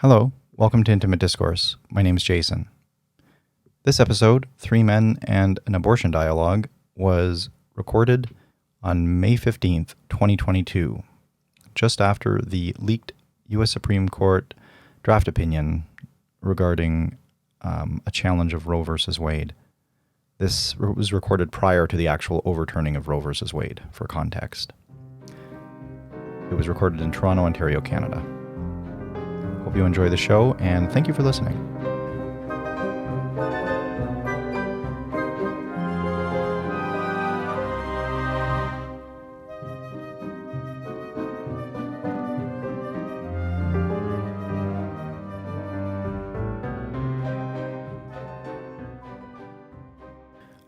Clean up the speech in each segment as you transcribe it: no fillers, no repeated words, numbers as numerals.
Hello, welcome to Intimate Discourse. My name is Jason. This episode, Three Men and an Abortion Dialogue, was recorded on May 15th, 2022, just after the leaked U.S. Supreme Court draft opinion regarding a challenge of Roe v. Wade. This was recorded prior to the actual overturning of Roe v. Wade, for context. It was recorded in Toronto, Ontario, Canada. Hope you enjoy the show, and thank you for listening.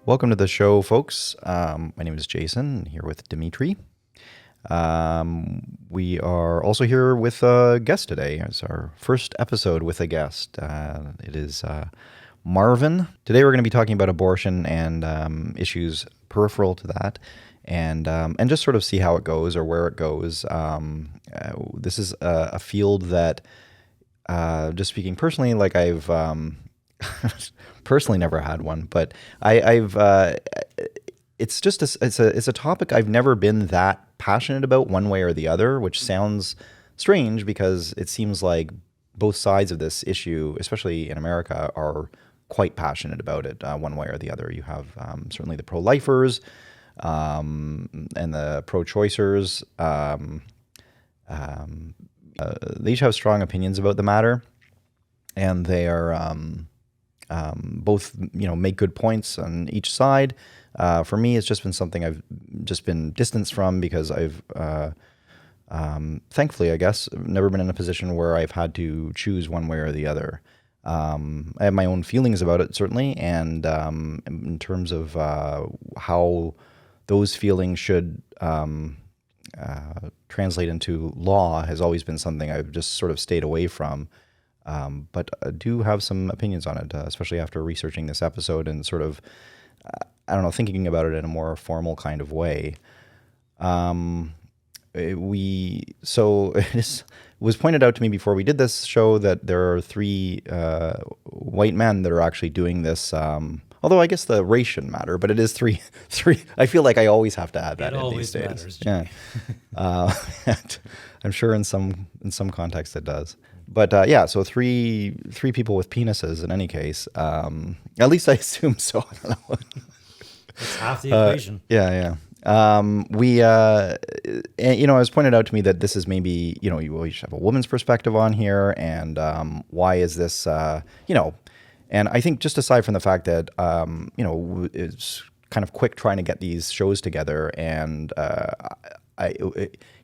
Welcome to the show, folks. My name is Jason, here with Dimitri. We are also here with a guest today. It's our first episode with a guest. It is Marvin. Today we're going to be talking about abortion and issues peripheral to that, and just sort of see how it goes or where it goes. This is a field that, just speaking personally, like I've personally never had one, but I've it's just it's a topic I've never been that passionate about one way or the other, which sounds strange because it seems like both sides of this issue, especially in America, are quite passionate about it one way or the other. You have certainly the pro-lifers and the pro-choicers. They each have strong opinions about the matter, and they are both, make good points on each side. For me, it's just been something I've just been distanced from because I've, thankfully, I guess, never been in a position where I've had to choose one way or the other. I have my own feelings about it, certainly, and in terms of how those feelings should translate into law has always been something I've just sort of stayed away from. But I do have some opinions on it, especially after researching this episode and sort of, thinking about it in a more formal kind of way. It was pointed out to me before we did this show that there are three white men that are actually doing this. Although I guess the race shouldn't matter, but it is three. I feel like I always have to add that in these days. Matters, yeah, I'm sure in some context it does. But so three people with penises in any case. At least I assume so. I don't know. It's half the equation. Yeah. It was pointed out to me that this is maybe, you always have a woman's perspective on here, and why is this, and I think just aside from the fact that, it's kind of quick trying to get these shows together, and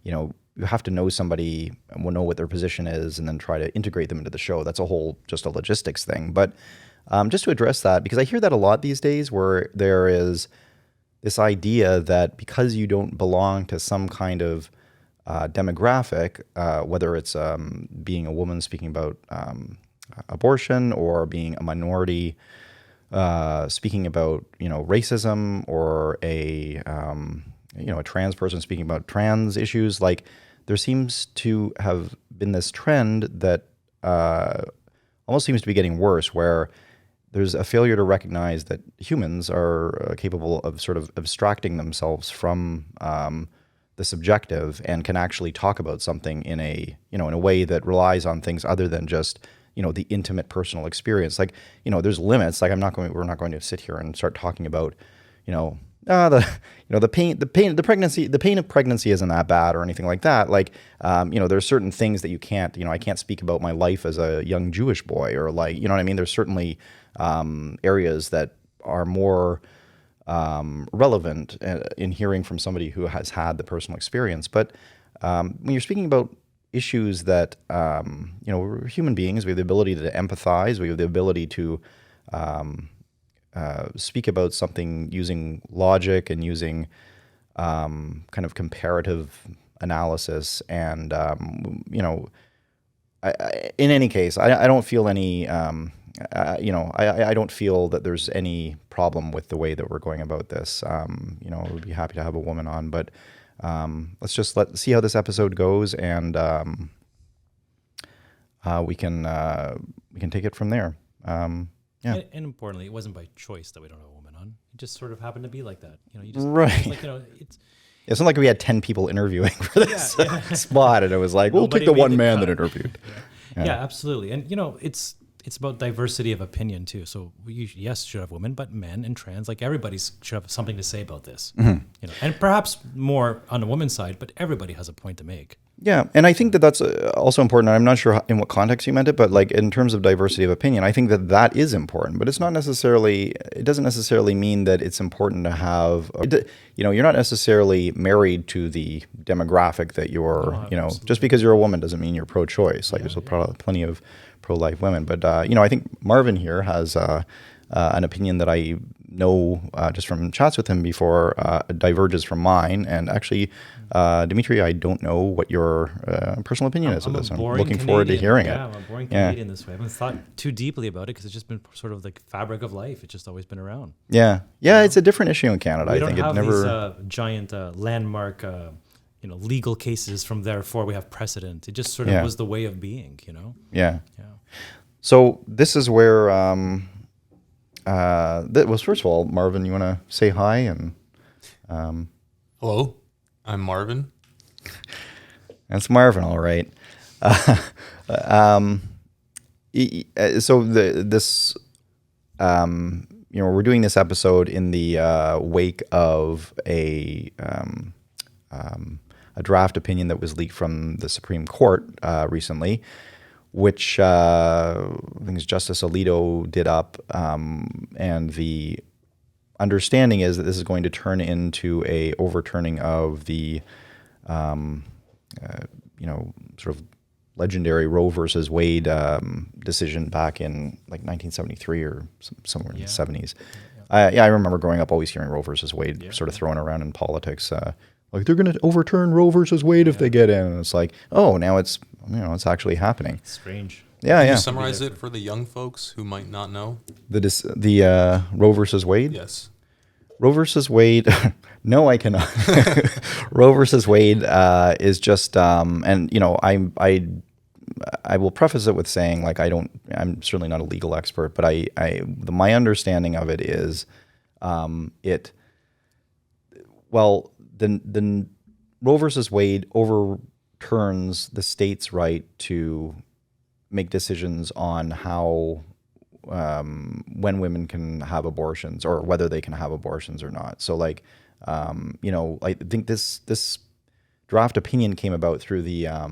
you have to know somebody and know what their position is and then try to integrate them into the show. That's just a logistics thing. But just to address that, because I hear that a lot these days where there is this idea that because you don't belong to some kind of demographic, whether it's being a woman speaking about abortion or being a minority speaking about, racism, or a trans person speaking about trans issues, like there seems to have been this trend that almost seems to be getting worse, where there's a failure to recognize that humans are capable of sort of abstracting themselves from the subjective and can actually talk about something in a way that relies on things other than just the intimate personal experience. Like, there's limits. Like we're not going to sit here and start talking about the pain of pregnancy isn't that bad or anything like that. Like, there's certain things that you can't, I can't speak about my life as a young Jewish boy, or like, what I mean? There's certainly areas that are more relevant in hearing from somebody who has had the personal experience. But when you're speaking about issues that, we're human beings, we have the ability to empathize, we have the ability to speak about something using logic and using kind of comparative analysis. And, in any case, I don't feel any, I don't feel that there's any problem with the way that we're going about this. I would be happy to have a woman on, but let's see how this episode goes. And we can take it from there. Yeah. And importantly, it wasn't by choice that we don't have a woman on. It just sort of happened to be like that. You just Right. like, it's It's not like we had 10 people interviewing for this Yeah, spot, and it was like, we'll Nobody take the made one the man cut. that interviewed. yeah, absolutely. And it's about diversity of opinion too. So we should have women, but men and trans, like everybody should have something to say about this. And perhaps more on the woman's side, but everybody has a point to make. Yeah, and I think that that's also important. I'm not sure in what context you meant it, but like in terms of diversity of opinion, I think that that is important. But it's not necessarily. It doesn't necessarily mean that it's important to have. You're not necessarily married to the demographic that you're. Just because you're a woman doesn't mean you're pro-choice. Like there's plenty of pro-life women. But I think Marvin here has an opinion that I know just from chats with him before diverges from mine, and actually. Dimitri, I don't know what your personal opinion is of this. I'm looking forward to hearing it. Yeah, I'm a boring Canadian this way. I haven't thought too deeply about it because it's just been sort of like fabric of life. It's just always been around. Yeah. It's a different issue in Canada. We I don't think have it never. these giant landmark, legal cases from therefore we have precedent. It just sort of was the way of being, Yeah. Yeah. So this is where. Well, first of all, Marvin, you want to say hi and. Hello, I'm Marvin. That's Marvin, all right. We're doing this episode in the wake of a draft opinion that was leaked from the Supreme Court recently, which I think is Justice Alito did up, and the understanding is that this is going to turn into a overturning of the, sort of legendary Roe versus Wade decision back in like 1973 or somewhere in the 70s. I remember growing up always hearing Roe versus Wade sort of thrown around in politics. Like they're going to overturn Roe versus Wade if they get in, and it's like, oh, now it's actually happening. Strange. Yeah, Can yeah. you summarize it for the young folks who might not know? The Roe versus Wade. Yes. Roe versus Wade. No, I cannot. Roe versus Wade is just, and I will preface it with saying, like, I'm certainly not a legal expert, but my understanding of it is, the Roe versus Wade overturns the state's right to make decisions on how when women can have abortions or whether they can have abortions or not. So like, I think this draft opinion came about through the, I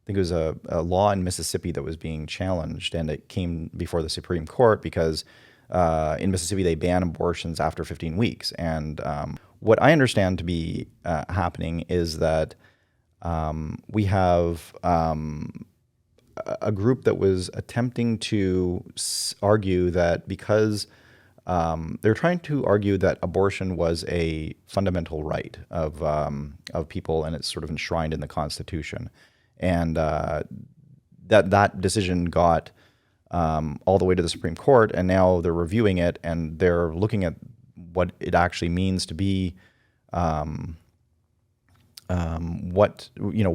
think it was a law in Mississippi that was being challenged, and it came before the Supreme Court because in Mississippi they ban abortions after 15 weeks. And what I understand to be happening is that we have a group that was attempting to argue that because they're trying to argue that abortion was a fundamental right of people, and it's sort of enshrined in the Constitution, and that decision got all the way to the Supreme Court, and now they're reviewing it, and they're looking at what it actually means to be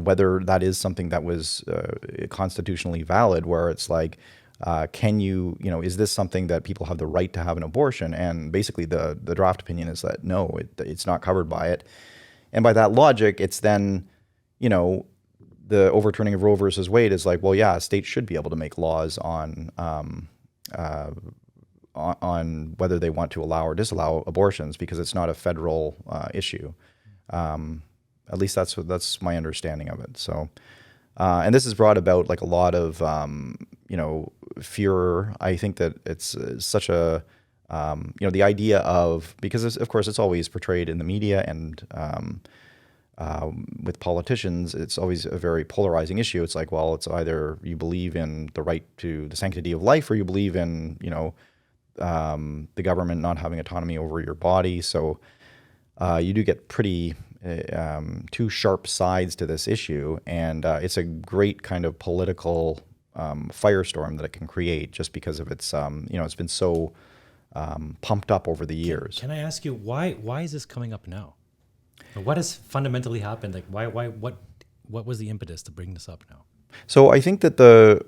whether that is something that was constitutionally valid, where it's like, is this something that people have the right to have an abortion? And basically the draft opinion is that no, it's not covered by it. And by that logic, it's then, the overturning of Roe versus Wade is like, well, yeah, states should be able to make laws on whether they want to allow or disallow abortions because it's not a federal issue. At least that's my understanding of it. So, and this has brought about like a lot of fear. I think that it's such a the idea of, because of course it's always portrayed in the media and with politicians, it's always a very polarizing issue. It's like, well, it's either you believe in the right to the sanctity of life, or you believe in the government not having autonomy over your body. So you do get pretty two sharp sides to this issue, and it's a great kind of political firestorm that it can create just because of its it's been so pumped up over the years. Can I ask you why is this coming up now? What has fundamentally happened? Like what was the impetus to bring this up now? So I think that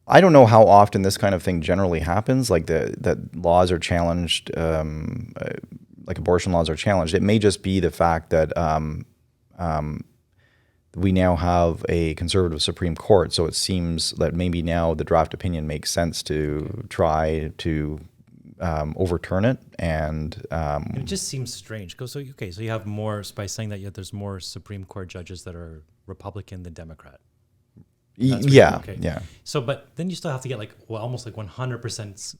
I don't know how often this kind of thing generally happens, like that laws are challenged, like abortion laws are challenged. It may just be the fact that we now have a conservative Supreme Court, so it seems that maybe now the draft opinion makes sense to try to overturn it. And It just seems strange. So you have more, by saying that, there's more Supreme Court judges that are Republican than Democrat. yeah. So, but then you still have to get almost 100%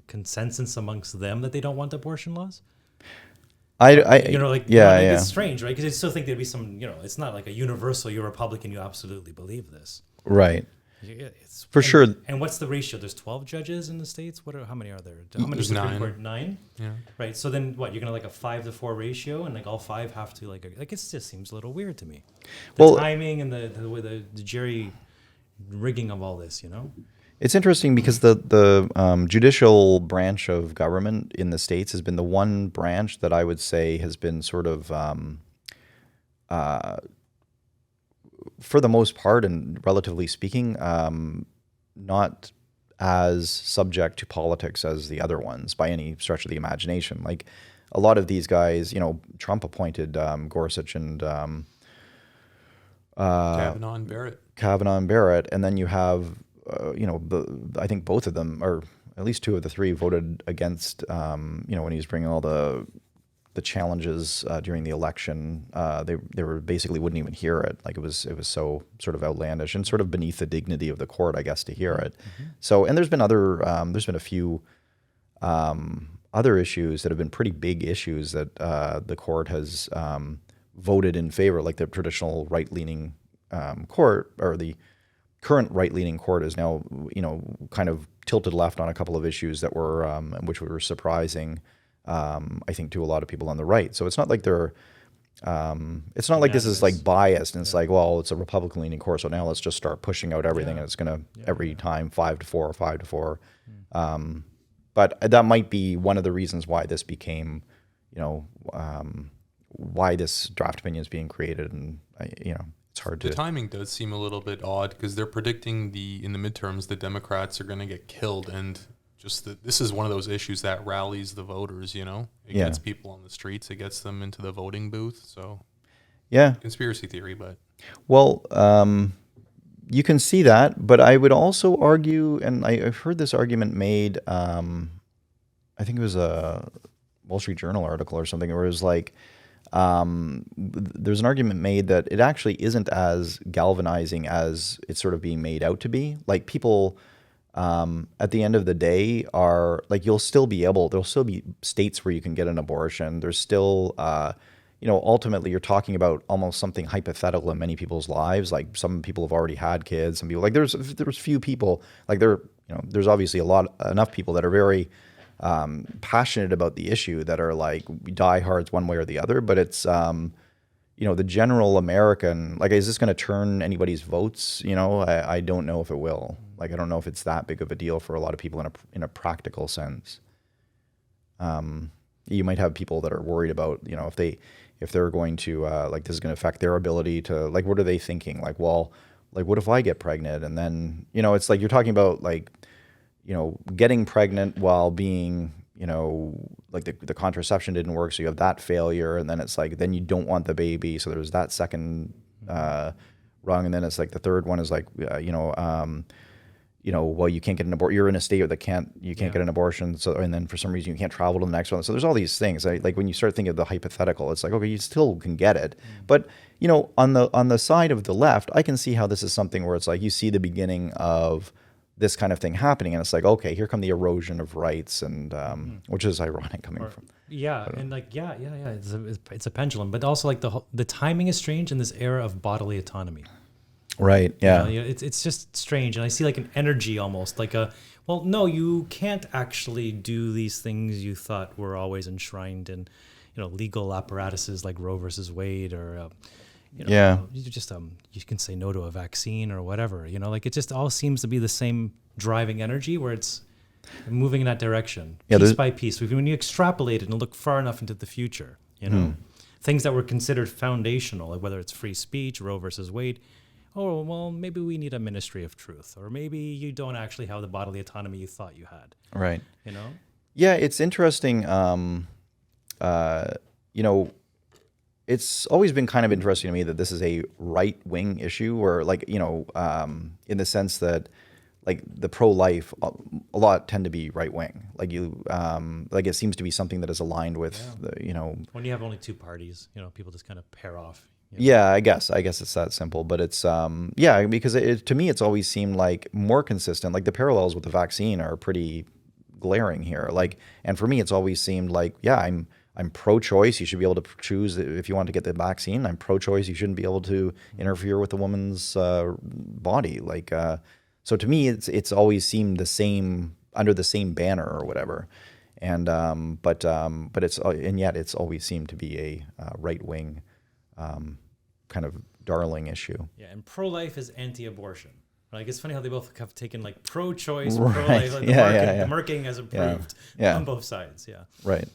consensus amongst them that they don't want abortion laws. It's strange, right? Because I still think there'd be some, it's not like a universal, you're Republican, you absolutely believe this. Right. It's, For sure. And what's the ratio? There's 12 judges in the States? How many are there? How many There's Supreme 9. Court? 9? Yeah. Right. So then what? You're going to a 5-4 ratio and all 5 have to it just seems a little weird to me. The timing and the way the jerry rigging of all this, It's interesting because the judicial branch of government in the States has been the one branch that I would say has been sort of, for the most part and relatively speaking, not as subject to politics as the other ones by any stretch of the imagination. Like a lot of these guys, Trump appointed Gorsuch and Kavanaugh and Barrett. And then you have I think both of them, or at least 2 of the 3, voted against. When he was bringing all the challenges during the election, they were basically wouldn't even hear it. Like it was so sort of outlandish and sort of beneath the dignity of the court, I guess, to hear it. Mm-hmm. So, and there's been a few other issues that have been pretty big issues that the court has voted in favor, like the traditional right-leaning court, or the current right-leaning court is now, kind of tilted left on a couple of issues that were, which were surprising, I think, to a lot of people on the right. So it's not like it's not like this is biased and it's well, it's a Republican-leaning court, so now let's just start pushing out everything and it's going to every time 5-4, 5-4. But that might be one of the reasons why this became, why this draft opinion is being created, and it's hard to. The timing does seem a little bit odd because they're predicting in the midterms the Democrats are going to get killed, and this is one of those issues that rallies the voters. It gets people on the streets, it gets them into the voting booth. So conspiracy theory, but you can see that, but I would also argue, and I've heard this argument made. I think it was a Wall Street Journal article or something, where it was there's an argument made that it actually isn't as galvanizing as it's sort of being made out to be. Like people, at the end of the day, are there'll still be states where you can get an abortion. There's still, ultimately you're talking about almost something hypothetical in many people's lives. Like some people have already had kids. Some people, there's few people, there's obviously enough people that are very passionate about the issue that are diehards one way or the other, but it's the general American, is this going to turn anybody's votes? I don't know if it will. I don't know if it's that big of a deal for a lot of people in a practical sense. You might have people that are worried about if they're going to this is going to affect their ability to what are they thinking? What if I get pregnant? And then it's you're talking about getting pregnant while being, the contraception didn't work, so you have that failure, and then it's then you don't want the baby, so there's that second rung, and then it's the third one is well, you can't get an abortion. You're in a state that you can't get an abortion, so and then for some reason you can't travel to the next one. So there's all these things. When you start thinking of the hypothetical, it's okay, you still can get it, but on the side of the left, I can see how this is something where it's you see the beginning of this kind of thing happening, and it's okay, here come the erosion of rights, and which is ironic coming from. It's a pendulum, but also the timing is strange in this era of bodily autonomy. Right. Yeah. It's just strange, and I see an energy almost no, you can't actually do these things you thought were always enshrined in, legal apparatuses like Roe versus Wade, or. You just you can say no to a vaccine or whatever. It just all seems to be the same driving energy where it's moving in that direction, piece by piece. When you extrapolate it and look far enough into the future, things that were considered foundational, whether it's free speech, Roe versus Wade, oh, well, maybe we need a ministry of truth, or maybe you don't actually have the bodily autonomy you thought you had. Right. You know? Yeah, it's interesting. You know, it's always been kind of interesting to me that this is a right wing issue, or like, you know, in the sense that like the pro-life, a lot tend to be right wing. Like like it seems to be something that is aligned with the, you know. When you have only two parties, you know, people just kind of pair off. You know? Yeah, I guess it's that simple, but it's yeah, because to me it's always seemed like more consistent. Like the parallels with the vaccine are pretty glaring here. Like, and for me it's always seemed like, yeah, I'm pro-choice. You should be able to choose if you want to get the vaccine. I'm pro-choice. You shouldn't be able to interfere with a woman's body. Like, so to me, it's always seemed the same, under the same banner or whatever. And but it's and yet it's always seemed to be a right wing kind of darling issue. Yeah, and pro-life is anti-abortion. Like, it's funny how they both have taken like pro-choice, Right. pro-life. Like the marketing has improved on both sides. Yeah. Right.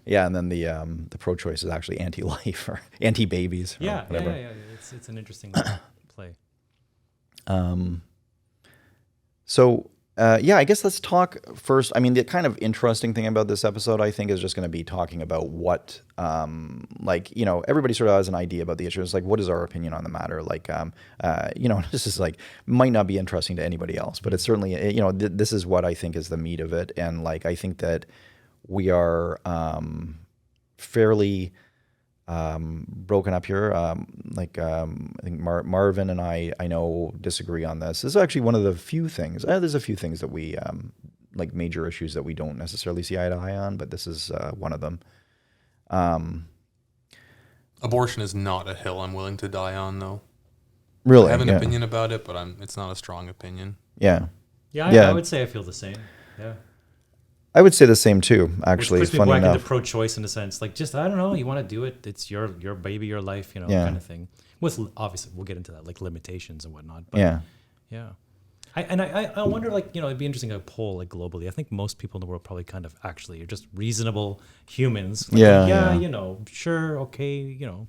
Yeah, and then the pro-choice is actually anti-life or anti-babies. Or Yeah, whatever. yeah. It's an interesting play. So, yeah, I guess let's talk first. I mean, the kind of interesting thing about this episode, I think, is just going to be talking about what, like, you know, everybody sort of has an idea about the issue. It's like, what is our opinion on the matter? Like, you know, this is like, might not be interesting to anybody else, but it's certainly, you know, this is what I think is the meat of it. And like, I think that we are fairly broken up here. I think Marvin and I know disagree on this. This is actually one of the few things. There's a few things that we like major issues that we don't necessarily see eye to eye on, but this is one of them. Abortion is not a hill I'm willing to die on, though. Really, I have an opinion about it, but it's not a strong opinion. Yeah. Yeah, I would say I feel the same. Yeah. I would say the same too, actually. Which puts me funny back enough. into pro-choice in a sense. Like, just, I don't know, you want to do it, it's your baby, your life, you know, Yeah. kind of thing. With, obviously, we'll get into that, like limitations and whatnot. But Yeah. Yeah. I wonder, like, you know, it'd be interesting to poll, like, globally. I think most people in the world probably kind of actually are just reasonable humans. Like, Yeah. you know, sure, okay, you know.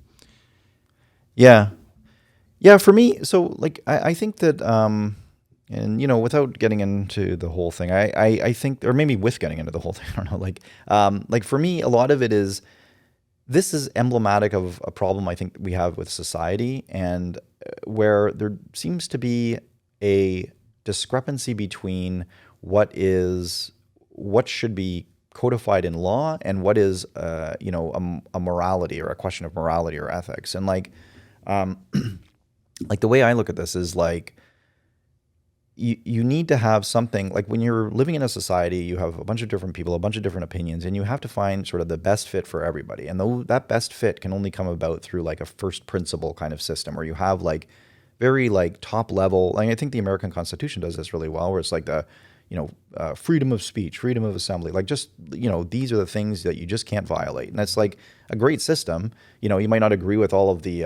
Yeah. Yeah, for me, so like I think that and you know, without getting into the whole thing, I think, or maybe with getting into the whole thing, I don't know, like for me, a lot of it is, this is emblematic of a problem I think we have with society, and where there seems to be a discrepancy between what should be codified in law and what is, you know, a morality, or a question of morality or ethics. And like the way I look at this is like, you need to have something, like when you're living in a society, you have a bunch of different people, a bunch of different opinions, and you have to find sort of the best fit for everybody. And that best fit can only come about through like a first principle kind of system, where you have like very like top level. I think the American Constitution does this really well, where it's like the, you know, freedom of speech, freedom of assembly, like just, you know, these are the things that you just can't violate. And that's like a great system. You know, you might not agree with all of the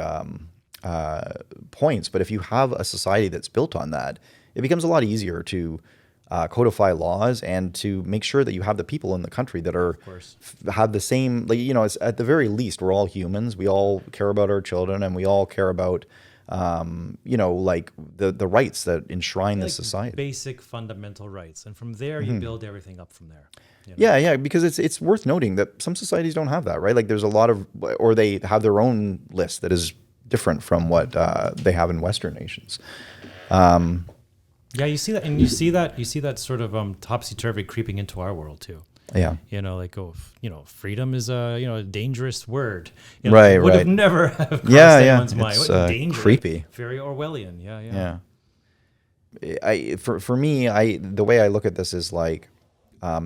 points, but if you have a society that's built on that, it becomes a lot easier to codify laws and to make sure that you have the people in the country that are have the same, like, you know, it's, at the very least, we're all humans. We all care about our children, and we all care about, you know, like the rights that enshrine this society. Basic fundamental rights. And from there, you build everything up from there. You know? Yeah, because it's worth noting that some societies don't have that, right? Like there's a lot of, or they have their own list that is different from what they have in Western nations. Yeah, you see that, and you see that sort of topsy-turvy creeping into our world too. Yeah. You know, like, you know, freedom is a dangerous word. You know, Right. would have never have crossed anyone's mind. It's Dangerous, creepy. Very Orwellian. Yeah. For me, the way I look at this is like,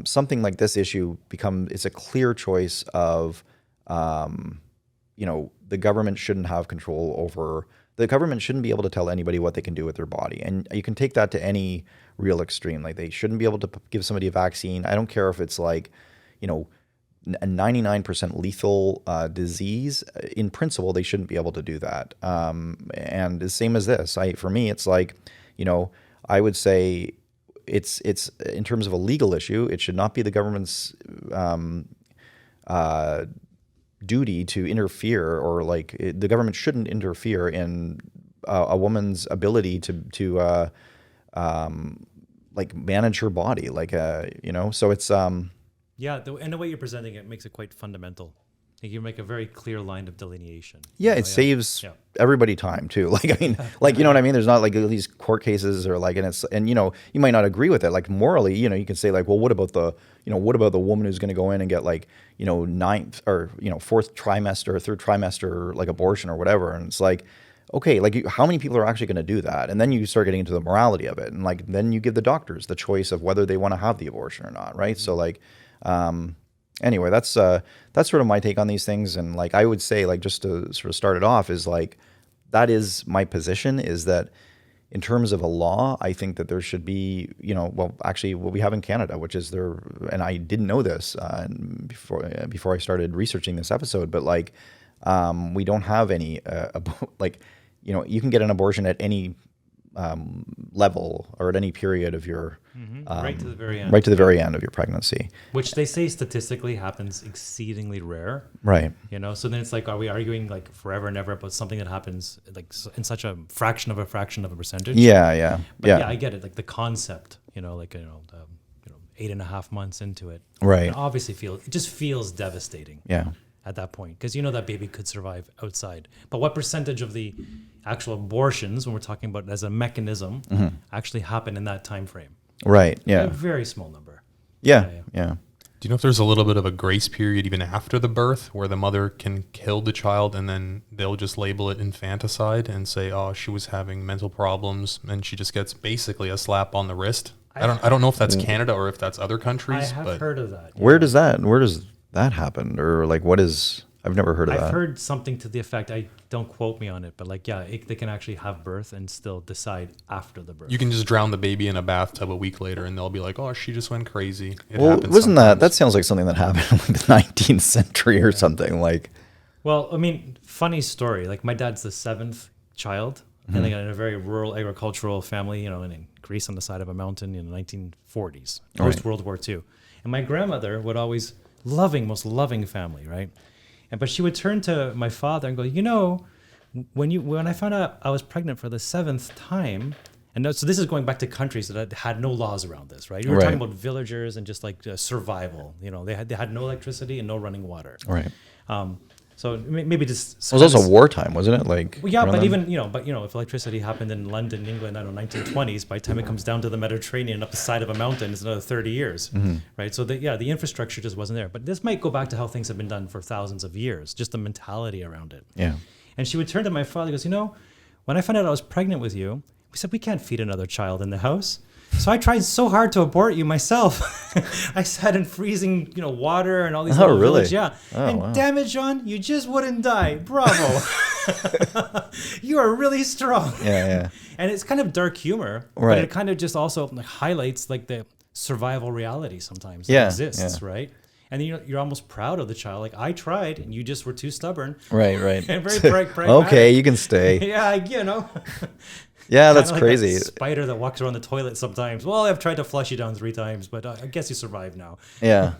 something like this issue it's a clear choice of, you know, the government shouldn't have control over. The government shouldn't be able to tell anybody what they can do with their body. And you can take that to any real extreme. Like they shouldn't be able to give somebody a vaccine. I don't care if it's like, you know, a 99% lethal disease. In principle, they shouldn't be able to do that. And the same as this. For me, it's like, you know, I would say it's in terms of a legal issue, it should not be the government's duty to interfere, or like the government shouldn't interfere in a woman's ability to like manage her body, like so it's Yeah, and the way you're presenting it makes it quite fundamental. Like you make a very clear line of delineation. yeah, it saves everybody time too. Like, I mean, like, you know what I mean? There's not like these court cases or like, and you might not agree with it. Like morally, you can say like, well, what about the woman who's going to go in and get like, ninth or, fourth trimester or third trimester, like abortion or whatever. And it's like, okay, like how many people are actually going to do that? And then you start getting into the morality of it. And like, then you give the doctors the choice of whether they want to have the abortion or not. Right. So like, anyway, that's sort of my take on these things. And like, I would say like, just to sort of start it off is like, that is my position, is that in terms of a law, I think that there should be, well, actually what we have in Canada, which is there, and I didn't know this before I started researching this episode, but like, we don't have any, like, you can get an abortion at any level or at any period of your right to the very end. Right to the very end of your pregnancy. Which they say statistically happens exceedingly rare. Right. So then it's like, are we arguing like forever and ever about something that happens like in such a fraction of a percentage? Yeah. But yeah, I get it. Like the concept, like 8.5 months into it. Right. It obviously it just feels devastating. Yeah. At that point, because that baby could survive outside. But what percentage of the actual abortions, when we're talking about it as a mechanism, actually happen in that time frame? Right. Yeah. A very small number. Yeah. Do you know if there's a little bit of a grace period even after the birth where the mother can kill the child and then they'll just label it infanticide and say, oh, she was having mental problems, and she just gets basically a slap on the wrist? I don't know if that's Canada or if that's other countries. I have heard of that. Yeah. Where does that happen? Or like I've never heard of that. I've heard something to the effect, don't quote me on it, but like, they can actually have birth and still decide after the birth. You can just drown the baby in a bathtub a week later and they'll be like, oh, she just went crazy. Wasn't that sounds like something that happened in like the 19th century or something like. Well, I mean, funny story. Like my dad's the 7th child and they got in a very rural agricultural family, in Greece on the side of a mountain in the 1940s, post World War II. And my grandmother would always most loving family, right? But she would turn to my father and go, when I found out I was pregnant for the 7th time, and so this is going back to countries that had no laws around this, right? We were talking about villagers and just like survival. They had no electricity and no running water. Right. So maybe just. It was also wartime, wasn't it? Like. Well, yeah, but even if electricity happened in London, England, 1920s, by the time it comes down to the Mediterranean up the side of a mountain, it's another 30 years, right? So the infrastructure just wasn't there. But this might go back to how things have been done for thousands of years, just the mentality around it. Yeah. And she would turn to my father and goes, when I found out I was pregnant with you, we said we can't feed another child in the house. So I tried so hard to abort you myself. I sat in freezing, water and all these little villages. Yeah. And damn it, John, you just wouldn't die. Bravo. You are really strong. Yeah. And it's kind of dark humor, but it kind of just also highlights like the survival reality sometimes that exists, right? And then you're almost proud of the child. Like, I tried, and you just were too stubborn. Right. And very pragmatic. Okay, you can stay. Yeah, Yeah, that's like crazy. That spider that walks around the toilet sometimes. Well, I've tried to flush you down 3 times, but I guess you survived now. Yeah.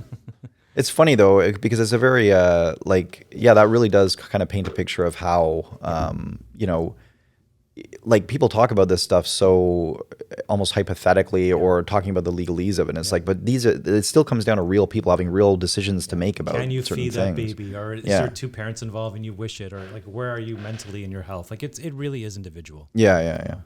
It's funny, though, because it's a very, that really does kind of paint a picture of how, like people talk about this stuff so almost hypothetically or talking about the legalese of it. And it's like, but it still comes down to real people having real decisions to make about certain things. Can you feed that baby? Or is there 2 parents involved and you wish it? Or like, where are you mentally in your health? Like it really is individual. Yeah.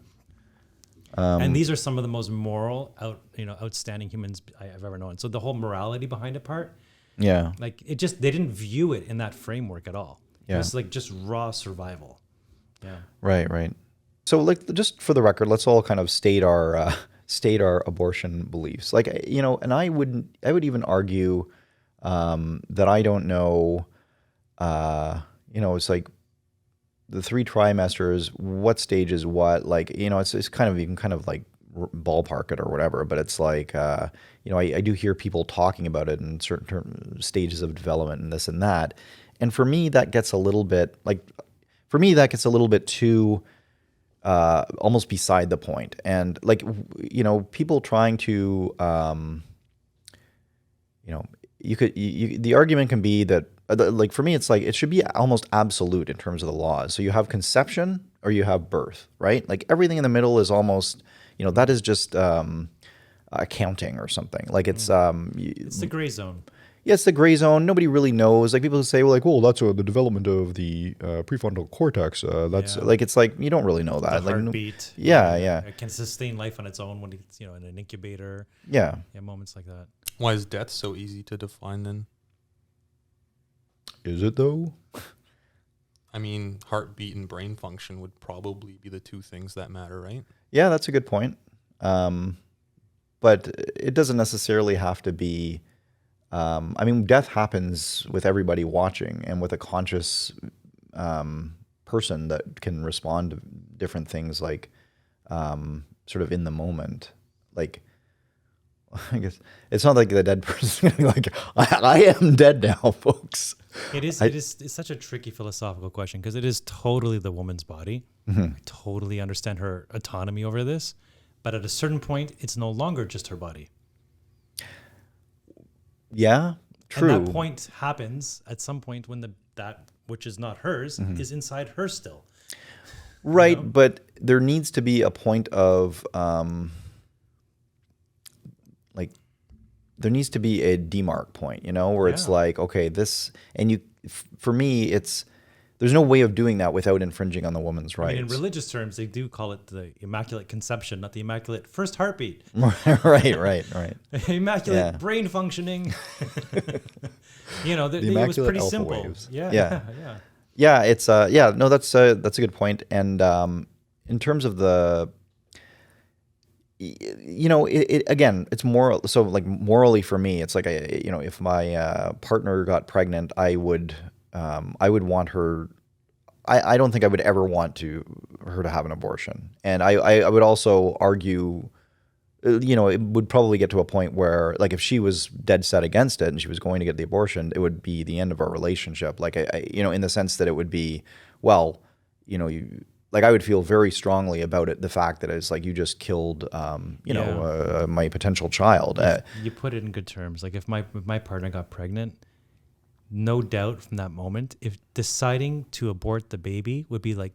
And these are some of the most moral, outstanding humans I've ever known. So the whole morality behind it part, like they didn't view it in that framework at all. It was like just raw survival. Yeah. Right. So, like, just for the record, let's all kind of state our abortion beliefs. Like, and I would even argue that I don't know. It's like the 3 trimesters. What stage is what? Like, it's kind of, you can kind of like ballpark it or whatever. But it's like, I do hear people talking about it in certain stages of development and this and that. And for me, that gets a little bit too. Almost beside the point. And like, people trying to, the argument can be that, like for me, it's like, it should be almost absolute in terms of the laws. So you have conception or you have birth, right? Like everything in the middle is almost, that is just accounting or something. Like it's It's the gray zone. yeah, it's the gray zone. Nobody really knows. Like people say, well, like, oh, that's the development of the prefrontal cortex. That's Yeah. like it's like you don't really know that. The Like, heartbeat. yeah. It can sustain life on its own when it's in an incubator. Yeah. Yeah, moments like that. Why is death so easy to define then? Is it though? I mean, heartbeat and brain function would probably be the two things that matter, right? Yeah, that's a good point. But it doesn't necessarily have to be. I mean, death happens with everybody watching and with a conscious person that can respond to different things, like sort of in the moment. Like, I guess it's not like the dead person like, I am dead now, folks. It's such a tricky philosophical question because it is totally the woman's body. I totally understand her autonomy over this, but at a certain point, it's no longer just her body. Yeah, true. And that point happens at some point when that which is not hers is inside her still. Right, but there needs to be a point of like there needs to be a demarc point, where it's like, okay, this, and for me, there's no way of doing that without infringing on the woman's rights. I mean, in religious terms, they do call it the immaculate conception, not the immaculate first heartbeat. right. Immaculate brain functioning. It was immaculate pretty alpha simple. waves. Yeah. Yeah, it's no, that's a good point. And in terms of the, again, it's moral. So like morally for me, it's like if my partner got pregnant, I would want her. I don't think I would ever want her to have an abortion, and I would also argue. It would probably get to a point where, like, if she was dead set against it and she was going to get the abortion, it would be the end of our relationship. Like, in the sense that it would be, well, I would feel very strongly about it. The fact that it's like you just killed, my potential child. You put it in good terms. Like if my partner got pregnant, no doubt from that moment, if deciding to abort the baby would be like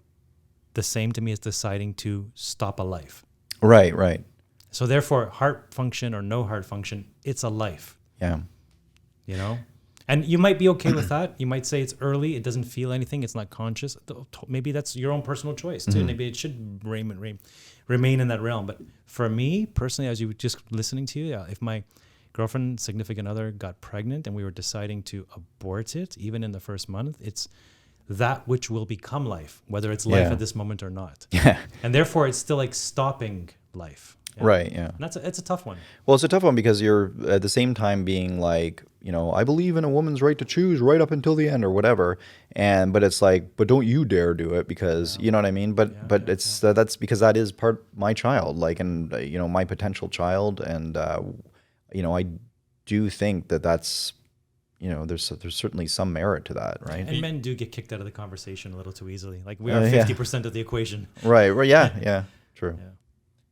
the same to me as deciding to stop a life. Right. So therefore, heart function or no heart function, it's a life. Yeah. And you might be okay with that. You might say it's early, it doesn't feel anything, it's not conscious. Maybe that's your own personal choice too. Maybe it should remain in that realm. But for me personally, as you were just listening to you, if my girlfriend, significant other got pregnant and we were deciding to abort it, even in the first month, it's that which will become life, whether it's life at this moment or not. Yeah. And therefore, it's still like stopping life. Yeah. Right. Yeah. And it's a tough one. Well, it's a tough one because you're at the same time being like, I believe in a woman's right to choose right up until the end or whatever. But it's like, but don't you dare do it because you know what I mean? But that's because that is my child, like, and my potential child. And, I do think that's, there's certainly some merit to that. Right. And men do get kicked out of the conversation a little too easily. Like we are 50% of the equation. Right. Well, yeah. True. Yeah.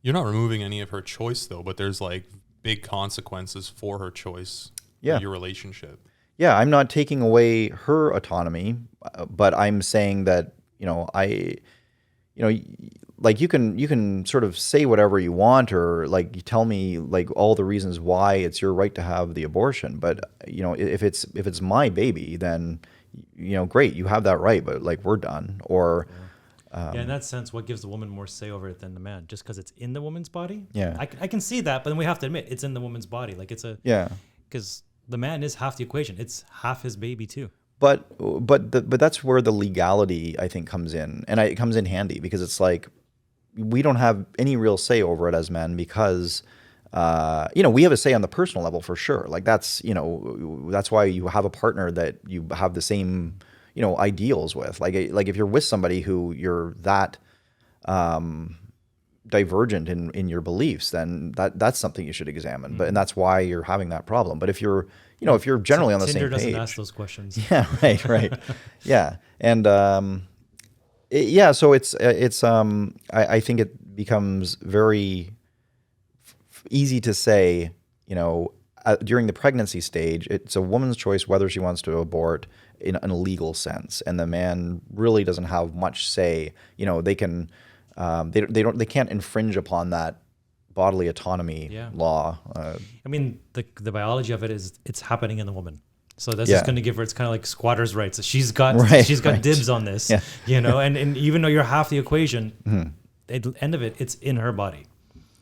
You're not removing any of her choice though, but there's like big consequences for her choice. Yeah. Your relationship. Yeah, I'm not taking away her autonomy, but I'm saying that, like you can sort of say whatever you want or like you tell me like all the reasons why it's your right to have the abortion. But, if it's my baby, then, great, you have that right, but like we're done. Or in that sense, what gives the woman more say over it than the man? Just because it's in the woman's body? Yeah. I can see that, but then we have to admit it's in the woman's body. Like because the man is half the equation. It's half his baby too. But that's where the legality, I think, comes in, and it comes in handy because it's like we don't have any real say over it as men because we have a say on the personal level for sure. Like that's why you have a partner that you have the same ideals with. Like if you're with somebody who you're that divergent in your beliefs, then that's something you should examine. But and that's why you're having that problem. But if you're generally on the Tinder same page, doesn't ask those questions. Yeah, right. Yeah, and so it's I think it becomes very easy to say, during the pregnancy stage, it's a woman's choice whether she wants to abort in a legal sense, and the man really doesn't have much say. They can, they can't infringe upon that bodily autonomy law. I mean, the biology of it is it's happening in the woman. So that's just going to give her, it's kind of like squatters' rights. She's got dibs on this, and even though you're half the equation, at the end of it, it's in her body.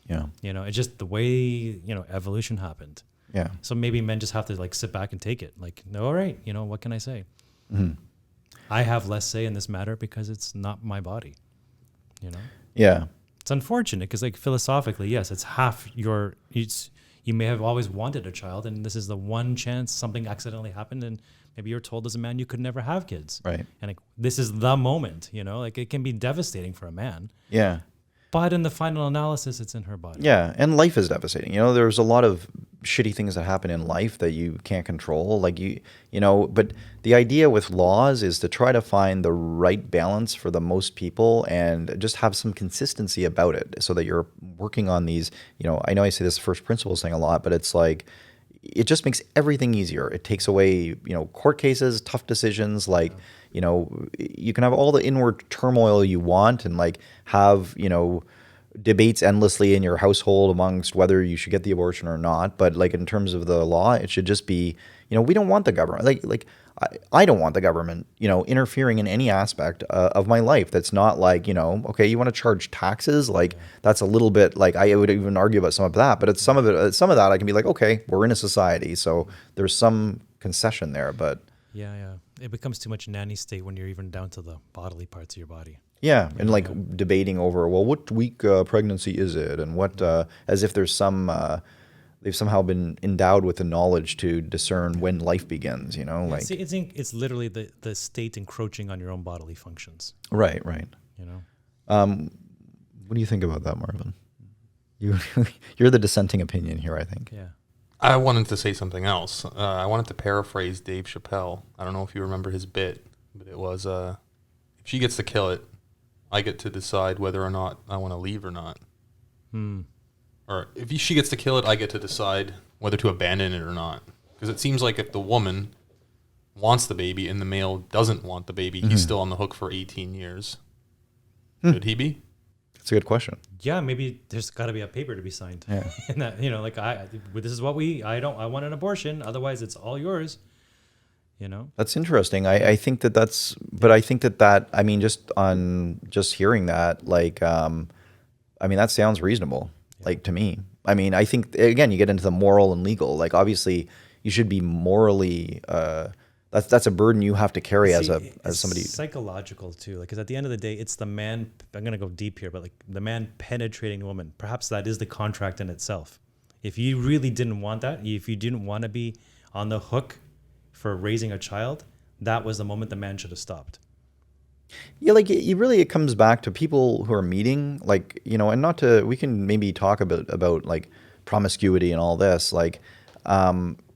Yeah. It's just the way, evolution happened. Yeah. So maybe men just have to like sit back and take it. Like, no, all right, what can I say? I have less say in this matter because it's not my body, Yeah. It's unfortunate because like philosophically, yes, it's half you may have always wanted a child, and this is the one chance something accidentally happened, and maybe you're told as a man you could never have kids. Right. And like this is the moment, like it can be devastating for a man. Yeah. But in the final analysis, it's in her body. Yeah, and life is devastating. There's a lot of shitty things that happen in life that you can't control. Like but the idea with laws is to try to find the right balance for the most people and just have some consistency about it so that you're working on these, I know I say this first principles thing a lot, but it's like, it just makes everything easier. It takes away, court cases, tough decisions, like, you can have all the inward turmoil you want and like have, debates endlessly in your household amongst whether you should get the abortion or not. But like in terms of the law, it should just be, we don't want the government, like I don't want the government, interfering in any aspect of my life. That's not like, okay, you want to charge taxes? Like that's a little bit like, I would even argue about some of that, but some of that I can be like, okay, we're in a society. So there's some concession there, but. Yeah. It becomes too much nanny state when you're even down to the bodily parts of your body. Yeah, and like debating over, well, what week pregnancy is it, and what, as if there's some, they've somehow been endowed with the knowledge to discern when life begins. Like See, it's literally the state encroaching on your own bodily functions. Right. What do you think about that, Marvin? You're the dissenting opinion here, I think. Yeah. I wanted to say something else. I wanted to paraphrase Dave Chappelle. I don't know if you remember his bit, but it was, if she gets to kill it, I get to decide whether or not I want to leave or not. Or if she gets to kill it, I get to decide whether to abandon it or not. Because it seems like if the woman wants the baby and the male doesn't want the baby, he's still on the hook for 18 years. Should he be? That's a good question. Yeah, maybe there's got to be a paper to be signed. Yeah. And that, like this is what I want an abortion. Otherwise it's all yours. That's interesting. I think but I think that, I mean, just hearing that, like, that sounds reasonable, like to me. I mean, I think, again, you get into the moral and legal, like obviously you should be morally, that's a burden you have to carry as somebody. Psychological too, like, because at the end of the day, it's the man, I'm going to go deep here, but like the man penetrating the woman, perhaps that is the contract in itself. If you really didn't want that, if you didn't want to be on the hook for raising a child, that was the moment the man should have stopped. Yeah, like it comes back to people who are meeting, like, and not to, we can maybe talk about like promiscuity and all this, like,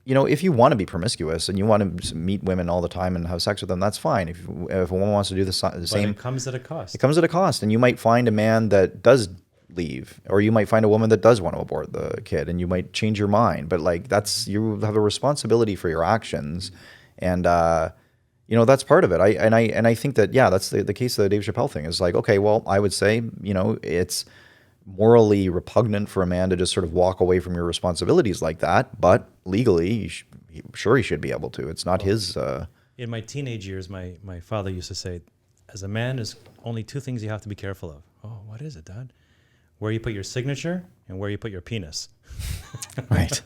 if you want to be promiscuous and you want to meet women all the time and have sex with them, that's fine. If a woman wants to do the same, but it comes at a cost. It comes at a cost, and you might find a man that does leave, or you might find a woman that does want to abort the kid, and you might change your mind. But like you have a responsibility for your actions, and that's part of it. I think that that's the case of the Dave Chappelle thing is like, okay, well, I would say it's morally repugnant for a man to just sort of walk away from your responsibilities like that, but legally, he should be able to. It's not his. In my teenage years, my father used to say, as a man, there's only two things you have to be careful of. Oh, what is it, Dad? Where you put your signature and where you put your penis. Right.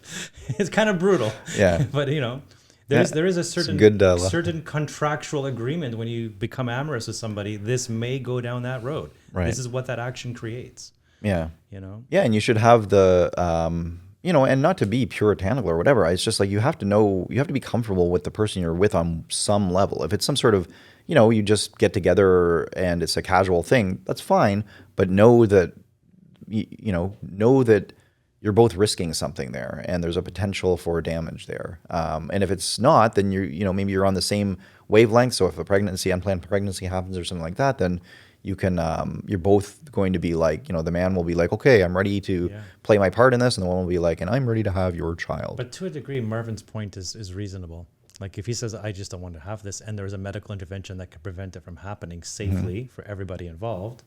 It's kind of brutal. Yeah. But there is a certain certain contractual agreement when you become amorous with somebody. This may go down that road. Right. This is what that action creates. Yeah. Yeah, and you should have the and not to be puritanical or whatever. It's just like you have to be comfortable with the person you're with on some level. If it's some sort of, you just get together and it's a casual thing, that's fine. But know that you're both risking something there, and there's a potential for damage there. And if it's not, then maybe you're on the same wavelength. So if unplanned pregnancy happens or something like that, then you can you're both going to be like, the man will be like, okay, I'm ready to play my part in this, and the woman will be like, and I'm ready to have your child. But to a degree, Marvin's point is reasonable. Like if he says, I just don't want to have this, and there's a medical intervention that could prevent it from happening safely for everybody involved,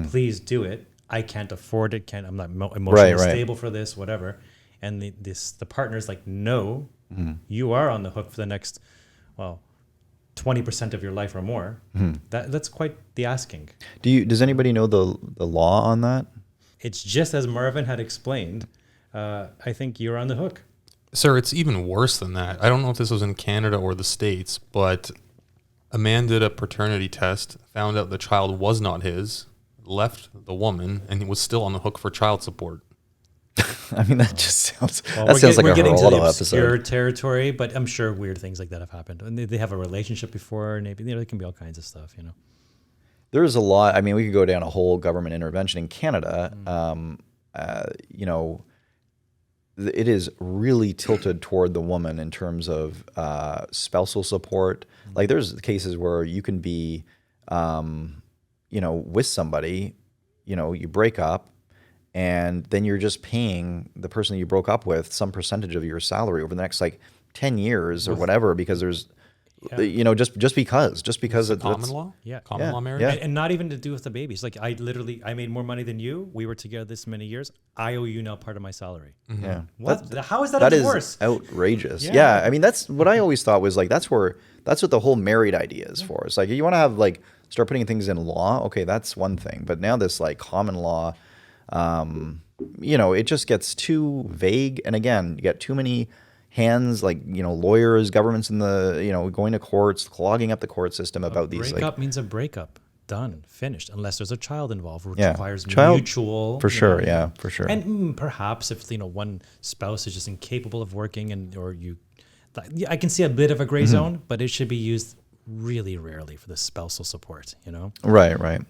please do it. I can't afford it. I'm not emotionally stable for this, whatever. And the partner's like, no, you are on the hook for the next, 20% of your life or more. That's quite the asking. Does anybody know the law on that? It's just as Marvin had explained. I think you're on the hook. Sir, it's even worse than that. I don't know if this was in Canada or the States, but a man did a paternity test, found out the child was not his, left the woman, and he was still on the hook for child support. I mean, that just sounds like we're a getting to the episode. obscure territory, but I'm sure weird things like that have happened. And they have a relationship before, maybe there can be all kinds of stuff, There's a lot. I mean, we could go down a whole government intervention in Canada. It is really tilted toward the woman in terms of spousal support. Like there's cases where you can be, with somebody, you break up, and then you're just paying the person that you broke up with some percentage of your salary over the next 10 years or whatever, because there's, just because it's common law? Yeah. Common law marriage? Yeah. And not even to do with the babies. Like I made more money than you. We were together this many years. I owe you now part of my salary. Yeah. What? How is that a divorce? That is outrageous. Yeah. I mean, that's what I always thought was that's what the whole married idea is for. It's you want to have start putting things in law. Okay, that's one thing. But now this common law, it just gets too vague. And again, you get too many hands, lawyers, governments in the, going to courts, clogging up the court system about these. Breakup means a breakup. Done. Finished. Unless there's a child involved, which requires mutual. For sure. Yeah, for sure. And perhaps if, one spouse is just incapable of working I can see a bit of a gray zone, but it should be used really rarely for the spousal support, Right.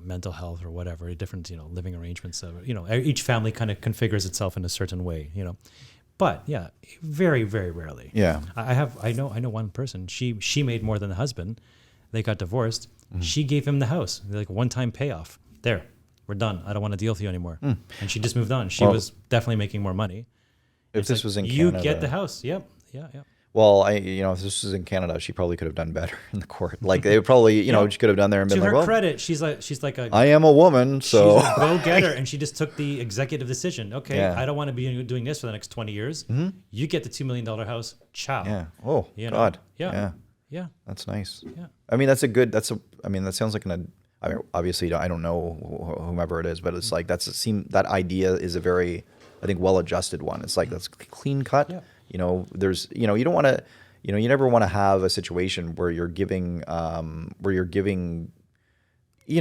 Mental health or whatever, different, living arrangements. Each family kind of configures itself in a certain way, But yeah, very, very rarely. Yeah. I know one person. She made more than the husband. They got divorced. She gave him the house, one-time payoff. There, we're done. I don't want to deal with you anymore. And she just moved on. She was definitely making more money. If this was in Canada, you get the house. Yep. Yeah. Well, if this was in Canada, she probably could have done better in the court. They would probably, she could have done there and been to her credit, she's like I am a woman, so she's a go-getter, and she just took the executive decision. Okay, I don't want to be doing this for the next 20 years. You get the $2 million house. Ciao. Yeah. Oh, God. Yeah. That's nice. Yeah. I mean, that sounds like obviously I don't know whomever it is, but it's that idea is a very, I think, well-adjusted one. It's that's clean cut. Yeah. There's, you don't want to, you never want to have a situation where you're giving, you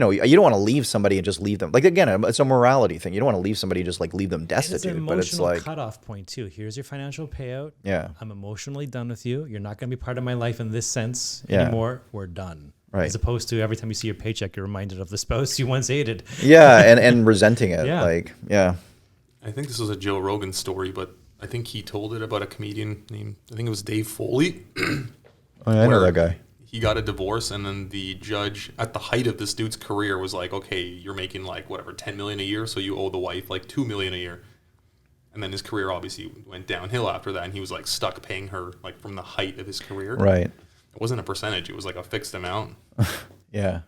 don't want to leave somebody and just leave them. Again, it's a morality thing. You don't want to leave somebody and just leave them destitute. It's an emotional cutoff point too. Here's your financial payout. Yeah. I'm emotionally done with you. You're not going to be part of my life in this sense anymore. We're done. Right. As opposed to every time you see your paycheck, you're reminded of the spouse you once hated. Yeah. And resenting it. Yeah. I think this was a Joe Rogan story, but I think he told it about a comedian named, I think it was Dave Foley. Oh, yeah, I know that guy. He got a divorce, and then the judge, at the height of this dude's career, was like, okay, you're making $10 million a year, so you owe the wife $2 million a year. And then his career obviously went downhill after that, and he was stuck paying her from the height of his career. Right. It wasn't a percentage; it was a fixed amount. Yeah.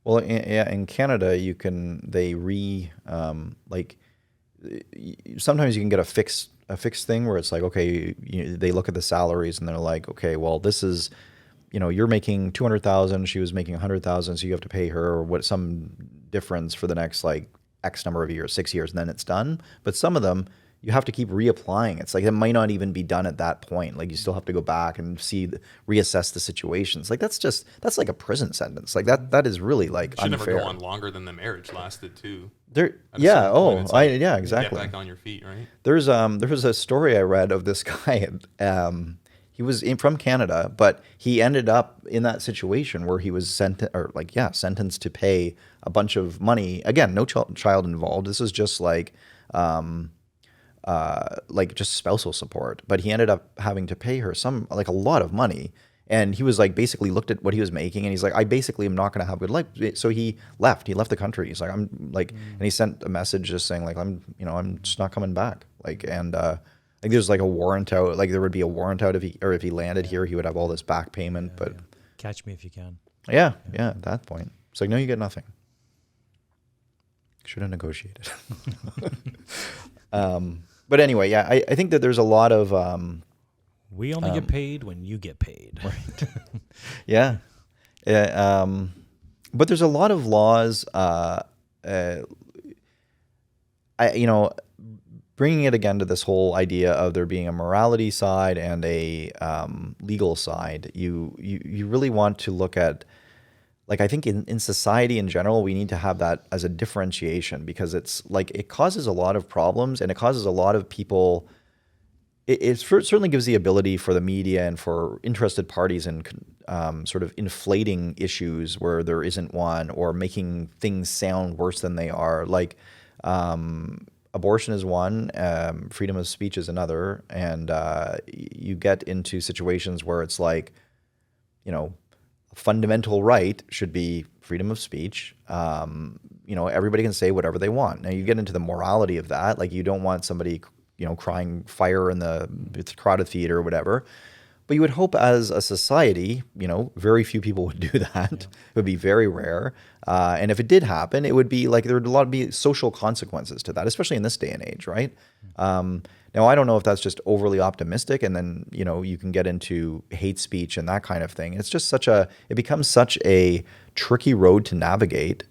Well, in Canada, sometimes you can get a fixed thing where it's okay, they look at the salaries and they're like, okay, well, this is, you're making 200,000, she was making 100,000, so you have to pay her some difference for the next X number of years, 6 years, and then it's done. But some of them you have to keep reapplying. It's it might not even be done at that point. You still have to go back and reassess the situations. That's like a prison sentence. That is really unfair. Should never go on longer than the marriage lasted too. Exactly. Get back on your feet, right? There was a story I read of this guy. He was from Canada, but he ended up in that situation where he was sentenced to pay a bunch of money. Again, no child involved. This is just just spousal support. But he ended up having to pay her a lot of money. And he was like, basically looked at what he was making, and he's like, I basically am not going to have a good life. So he left the country. He's like, I'm like, and he sent a message just saying like, I'm just not coming back. Like, and like there's like a warrant out, like there would be a warrant out if he landed here, he would have all this back payment, but Catch me if you can. yeah, at that point, it's like, no, you get nothing. Should have negotiated. But anyway, yeah, I think that there's a lot of, We only get paid when you get paid. right. Yeah. But there's a lot of laws, bringing it again to this whole idea of there being a morality side and a legal side. You really want to look at, like, I think in society in general, we need to have that as a differentiation, because it's like it causes a lot of problems, and it causes a lot of people. It certainly gives the ability for the media and for interested parties in sort of inflating issues where there isn't one, or making things sound worse than they are. Like abortion is one, freedom of speech is another, and you get into situations where it's like, a fundamental right should be freedom of speech. Everybody can say whatever they want. Now you get into the morality of that. Like, you don't want somebody, crying fire in the crowded theater or whatever. But you would hope as a society, very few people would do that. It would be very rare. And if it did happen, it would be like there would be social consequences to that, especially in this day and age, right? Now, I don't know if that's just overly optimistic, and then, you can get into hate speech and that kind of thing. It's just it becomes such a tricky road to navigate.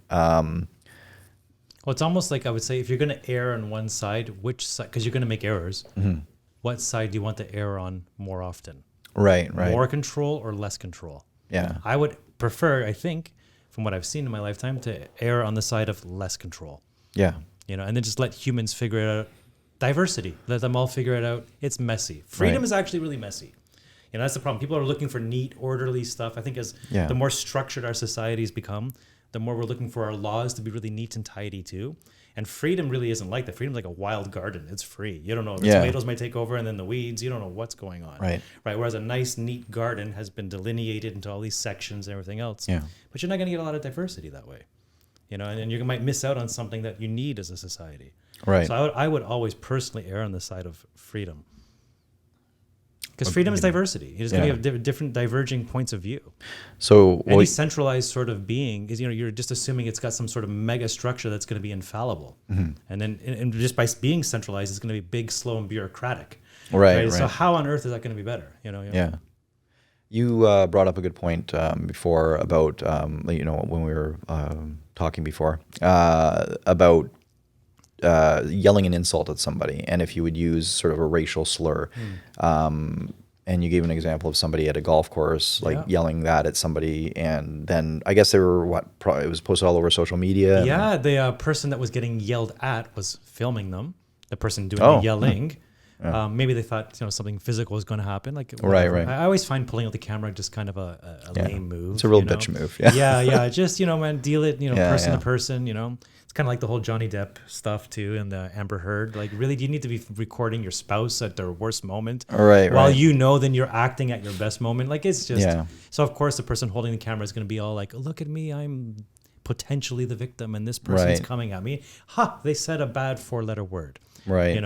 Well, it's almost like, I would say, if you're going to err on one side, which side, because you're going to make errors, what side do you want to err on more often? Right. More control or less control? Yeah. I would prefer, I think, from what I've seen in my lifetime, to err on the side of less control. Yeah. And then just let humans figure it out. Diversity, let them all figure it out. It's messy. Freedom is actually really messy. That's the problem. People are looking for neat, orderly stuff. I think as the more structured our societies become, the more we're looking for our laws to be really neat and tidy too. And freedom really isn't like that. Freedom's like a wild garden. It's free. You don't know if tomatoes might take over, and then the weeds. You don't know what's going on. Right. Whereas a nice, neat garden has been delineated into all these sections and everything else. Yeah. But you're not going to get a lot of diversity that way. And you might miss out on something that you need as a society. Right. So I would always personally err on the side of freedom. Because freedom is diversity. You're just going to have different diverging points of view. So any centralized sort of being is, you're just assuming it's got some sort of mega structure that's going to be infallible. And then and just by being centralized, it's going to be big, slow, and bureaucratic. Right. So how on earth is that going to be better? Yeah. You brought up a good point before about, when we were talking before, about yelling an insult at somebody, and if you would use sort of a racial slur. And you gave an example of somebody at a golf course, yelling that at somebody, and then I guess they were it was posted all over social media. Yeah, the person that was getting yelled at was filming them. The person doing the yelling. Maybe they thought something physical was going to happen. Like right. I always find pulling out the camera just kind of a lame move. It's a real bitch move. Yeah. Just man, deal it. Person to person. It's kind of like the whole Johnny Depp stuff too, and the Amber Heard. Like, really, do you need to be recording your spouse at their worst moment? Right. While then you're acting at your best moment. Like, it's just so. Of course, the person holding the camera is going to be all like, "Look at me, I'm potentially the victim, and this person's coming at me." They said a bad 4-letter word. Right.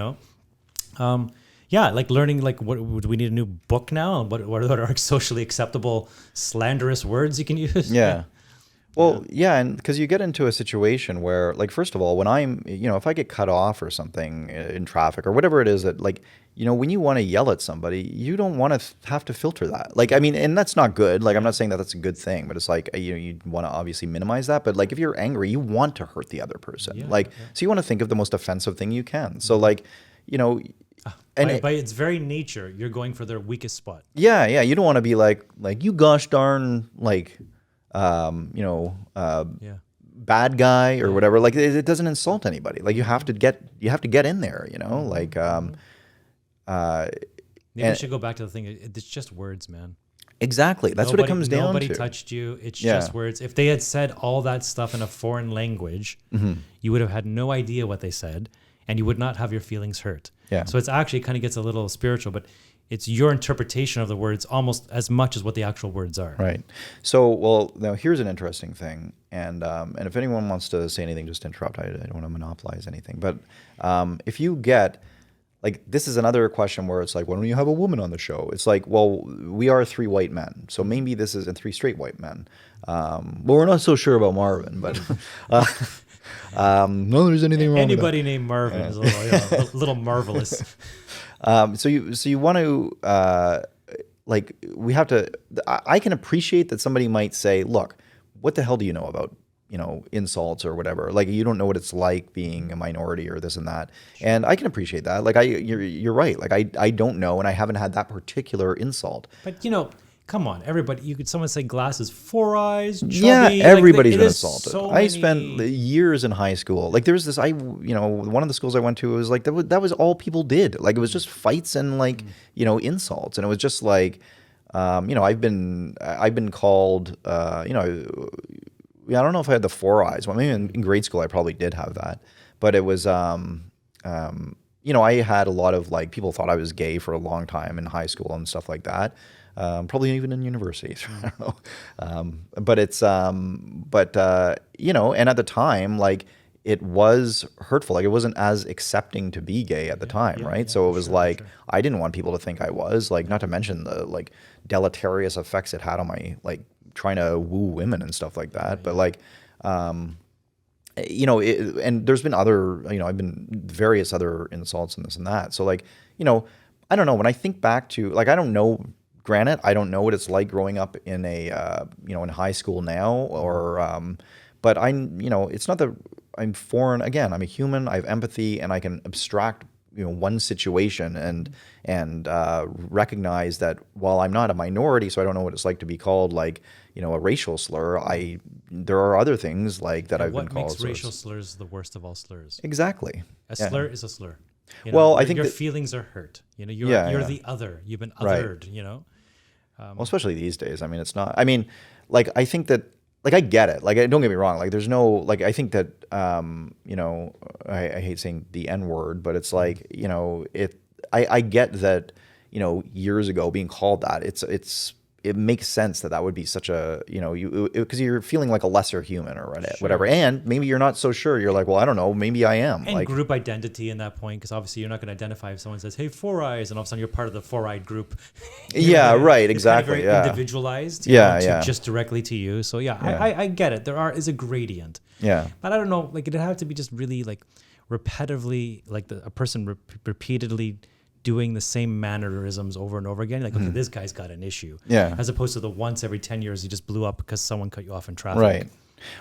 Like learning, like, what do we need a new book now? What are socially acceptable slanderous words you can use? Yeah. Well, and because you get into a situation where, like, first of all, when I'm, if I get cut off or something in traffic or whatever it is that, like, when you want to yell at somebody, you don't want to have to filter that. Like, I mean, and that's not good. Like, I'm not saying that that's a good thing, but it's like, you want to obviously minimize that. But like, if you're angry, you want to hurt the other person. So you want to think of the most offensive thing you can. So like, and by its very nature, you're going for their weakest spot. Yeah. You don't want to be like you gosh darn, like, bad guy or whatever. Like, it doesn't insult anybody. Like, you have to get in there, like, maybe we should go back to the thing. It's just words, man. Exactly. That's what it comes down to. Nobody touched you. It's just words. If they had said all that stuff in a foreign language, you would have had no idea what they said, and you would not have your feelings hurt. Yeah. So it's actually kind of gets a little spiritual, but it's your interpretation of the words almost as much as what the actual words are. Right. So, well, now here's an interesting thing, and if anyone wants to say anything, just interrupt. I don't want to monopolize anything, but if you get like, this is another question where it's like, why don't you have a woman on the show? It's like, well, we are 3 white men, so maybe this is, and 3 straight white men. Well, we're not so sure about Marvin, but no, there's anything wrong. Anybody named Marvin is a little marvelous. So you want to like, we have to. I can appreciate that somebody might say, look, what the hell do you know about, insults or whatever? Like, you don't know what it's like being a minority or this and that. Sure. And I can appreciate that. Like, you're right. Like, I don't know, and I haven't had that particular insult. But come on, everybody. Someone say glasses, 4 eyes, chubby. Yeah, everybody's been assaulted. So I spent years in high school. Like, there was this, one of the schools I went to, it was like, that was all people did. Like, it was just fights and like, insults. And it was just like, I've been called, I don't know if I had the 4 eyes. Well, maybe in grade school I probably did have that, but it was, I had a lot of like, people thought I was gay for a long time in high school and stuff like that. Probably even in university. I don't know. But it's, and at the time, like, it was hurtful. Like, it wasn't as accepting to be gay at the time, right? So it was I didn't want people to think I was, like, not to mention the like deleterious effects it had on my, like, trying to woo women and stuff like that. But like, and there's been other, I've been various other insults and this and that. So like, I don't know, when I think back to, like, I don't know, granted, I don't know what it's like growing up in a, in high school now, or, but it's not that I'm foreign. Again, I'm a human, I have empathy, and I can abstract, one situation and recognize that while I'm not a minority, so I don't know what it's like to be called like, a racial slur, there are other things like that I've been called. What makes racial slurs the worst of all slurs? Exactly. A slur is a slur. Well, I think your feelings are hurt. You're the other. You've been othered, well, especially these days. I mean, it's not, like, I think that, like, I get it. Like, don't get me wrong. Like, there's no, like, I think that, I hate saying the N word, but it's like, I get that, years ago being called that, it makes sense that would be such a, because you're feeling like a lesser human or whatever. Sure. And maybe you're not so sure. You're like, well, I don't know, maybe I am. And like, group identity in that point, because obviously you're not going to identify if someone says, hey, 4 eyes, and all of a sudden you're part of the 4-eyed group. Yeah, right, it's exactly. Kind of very individualized. Just directly to you. So I get it. Is a gradient. Yeah. But I don't know, like, it'd have to be just really like repetitively, like a person repeatedly doing the same mannerisms over and over again. Like, okay, this guy's got an issue. Yeah. As opposed to the once every 10 years he just blew up because someone cut you off in traffic. Right.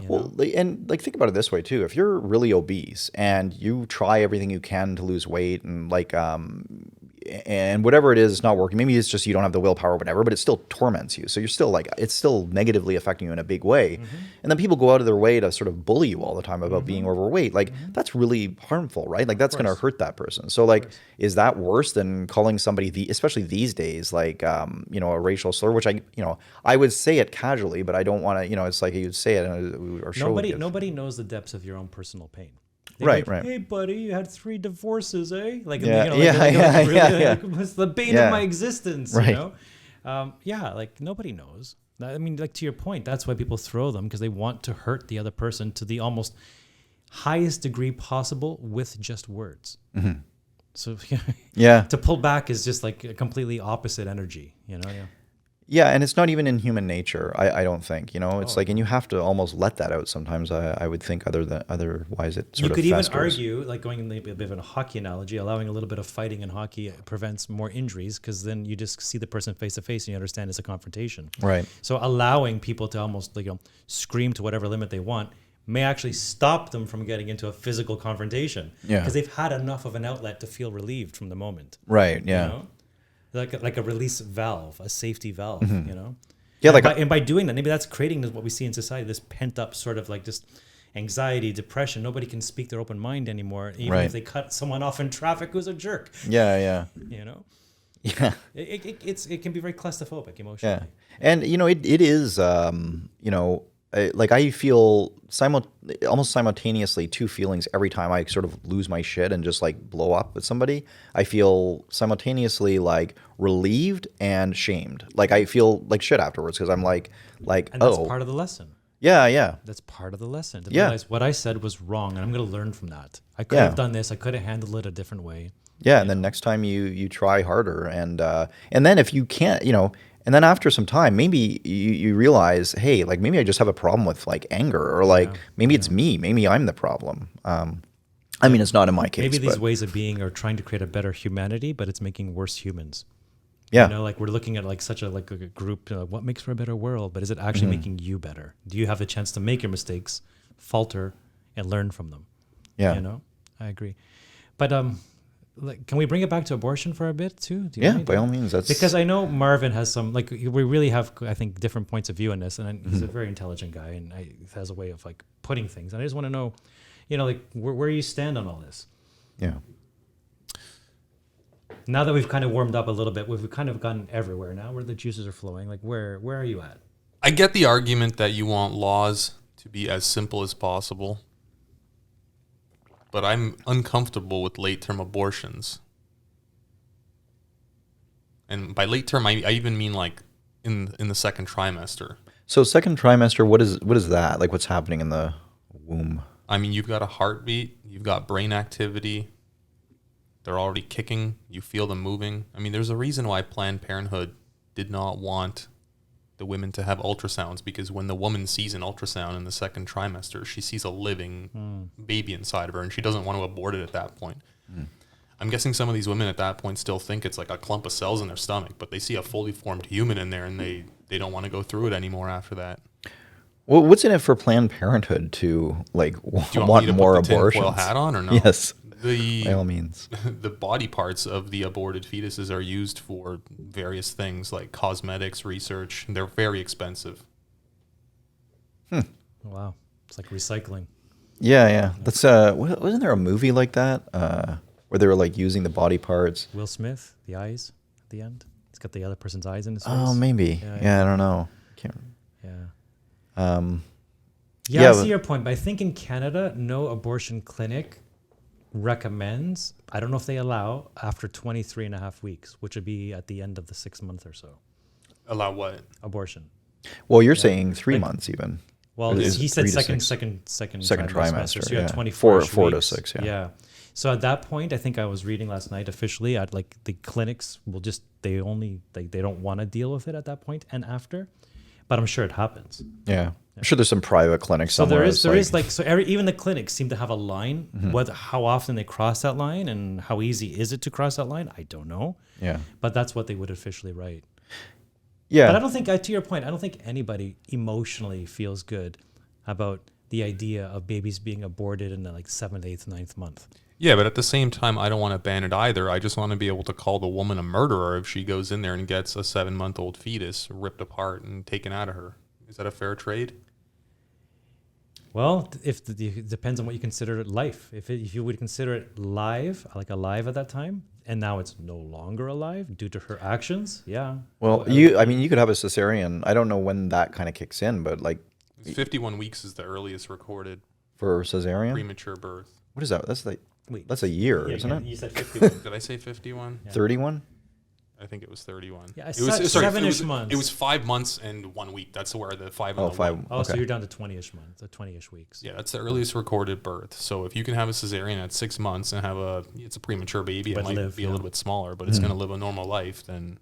Well, and like, think about it this way too. If you're really obese and you try everything you can to lose weight, and like, and whatever it is, it's not working. Maybe it's just you don't have the willpower or whatever, but it still torments you. So you're still like, it's still negatively affecting you in a big way. Mm-hmm. And then people go out of their way to sort of bully you all the time about being overweight. Like, that's really harmful, right? Like, that's going to hurt that person. So like, is that worse than calling somebody, especially these days, like, a racial slur, which I would say it casually, but I don't want to, it's like you'd say it in our show. Nobody knows the depths of your own personal pain. Right. Hey, buddy, you had 3 divorces, eh? Like, it was the bane of my existence, right. Like, nobody knows. I mean, like, to your point, that's why people throw them, because they want to hurt the other person to the almost highest degree possible with just words. Mm-hmm. So, to pull back is just like a completely opposite energy, Yeah, and it's not even in human nature, I don't think. It's like, and you have to almost let that out sometimes, I would think, otherwise it sort of festers. You could even argue, like, going in a bit of a hockey analogy, allowing a little bit of fighting in hockey prevents more injuries, because then you just see the person face to face and you understand it's a confrontation. Right. So allowing people to almost, like, scream to whatever limit they want may actually stop them from getting into a physical confrontation. Yeah. Because they've had enough of an outlet to feel relieved from the moment. Right, yeah. Like a release valve, a safety valve, Yeah, and by doing that, maybe that's creating what we see in society, this pent up sort of like just anxiety, depression. Nobody can speak their open mind anymore, even if they cut someone off in traffic who's a jerk. Yeah. Yeah. It can be very claustrophobic emotionally. Yeah. And, it is, I feel almost simultaneously two feelings every time I sort of lose my shit and just like blow up with somebody. I feel simultaneously like relieved and shamed. Like I feel like shit afterwards because I'm like And that's oh part of the lesson. yeah That's part of the lesson. To Yeah. realize what I said was wrong, and I'm going to learn from that. I could Yeah. have done this. I could have handled it a different way. yeah, and then next time you try harder and then if you can't and then after some time maybe you realize, hey, like maybe I just have a problem with like anger or like maybe it's me, maybe I'm the problem. I mean, it's not in my case. Maybe these but, ways of being are trying to create a better humanity, but it's making worse humans. yeah. Like we're looking at like such a group. What makes for a better world? But is it actually making you better? Do you have the chance to make your mistakes, falter, and learn from them? Yeah. I agree. But can we bring it back to abortion for a bit too? Do you Yeah, mind? by all means. That's Because I know Marvin has some we really have, I think, different points of view on this, and he's a very intelligent guy, and he has a way of like putting things. And I just want to know, like where you stand on all this. yeah. Now that we've kind of warmed up a little bit, we've kind of gotten everywhere now where the juices are flowing. Like where are you at? I get the argument that you want laws to be as simple as possible, but I'm uncomfortable with late-term abortions. And by late-term, I even mean like in the second trimester. So second trimester, what is that? Like what's happening in the womb? I mean, you've got a heartbeat, you've got brain activity. They're already kicking. You feel them moving. I mean, there's a reason why Planned Parenthood did not want the women to have ultrasounds, because when the woman sees an ultrasound in the second trimester, she sees a living baby inside of her, and she doesn't want to abort it at that point. I'm guessing some of these women at that point still think it's like a clump of cells in their stomach, but they see a fully formed human in there, and they don't want to go through it anymore after that. Well, what's in it for Planned Parenthood to like Do you want me to more put the abortions? tinfoil hat on or no? Yes, The by all means. the body parts of the aborted fetuses are used for various things like cosmetics, research. They're very expensive. Wow, it's like recycling. Yeah. That's wasn't there a movie like that where they were like using the body parts? Will Smith, the eyes at the end. It's got the other person's eyes in his face. Oh, maybe. Yeah, I don't know. Can't. Yeah. Yeah, I see your point, but I think in Canada, no abortion clinic recommends, I don't know if they allow, after 23 and a half weeks, which would be at the end of the 6 month or so, Allow what? abortion. Well, you're saying 3 months even. Well, Or is he it said 3 to second 6? second Trimester, So you have yeah. 24 4 to weeks. 6, yeah. Yeah. So at that point, I think I was reading last night officially, at like the clinics will just, they don't want to deal with it at that point and after, but I'm sure it happens. Yeah. I'm sure there's some private clinics So somewhere. there is even the clinics seem to have a line. Whether how often they cross that line and how easy is it to cross that line, I don't know. Yeah. But that's what they would officially write. Yeah. But I don't think, to your point, I don't think anybody emotionally feels good about the idea of babies being aborted in the like 7th, 8th, 9th month. Yeah, but at the same time, I don't want to ban it either. I just want to be able to call the woman a murderer if she goes in there and gets a 7-month-old fetus ripped apart and taken out of her. Is that a fair trade? Well, it depends on what you consider life. If you would consider it alive at that time, and now it's no longer alive due to her actions, yeah. Well, you could have a cesarean. I don't know when that kind of kicks in, but like 51 weeks is the earliest recorded for cesarean. premature birth. What is that? Wait. That's a year, isn't it? You said 51. Did I say 51? 31? I think it was 31. Yeah, I it was said sorry, 7-ish it months. It was 5 months and 1 week. That's where the 5 and the 5. 1. Oh, so Okay. you're down to 20-ish months, 20-ish weeks. Yeah, that's the earliest recorded birth. So if you can have a cesarean at 6 months and it's a premature baby, But it might live, be a little bit smaller, but it's going to live a normal life. Then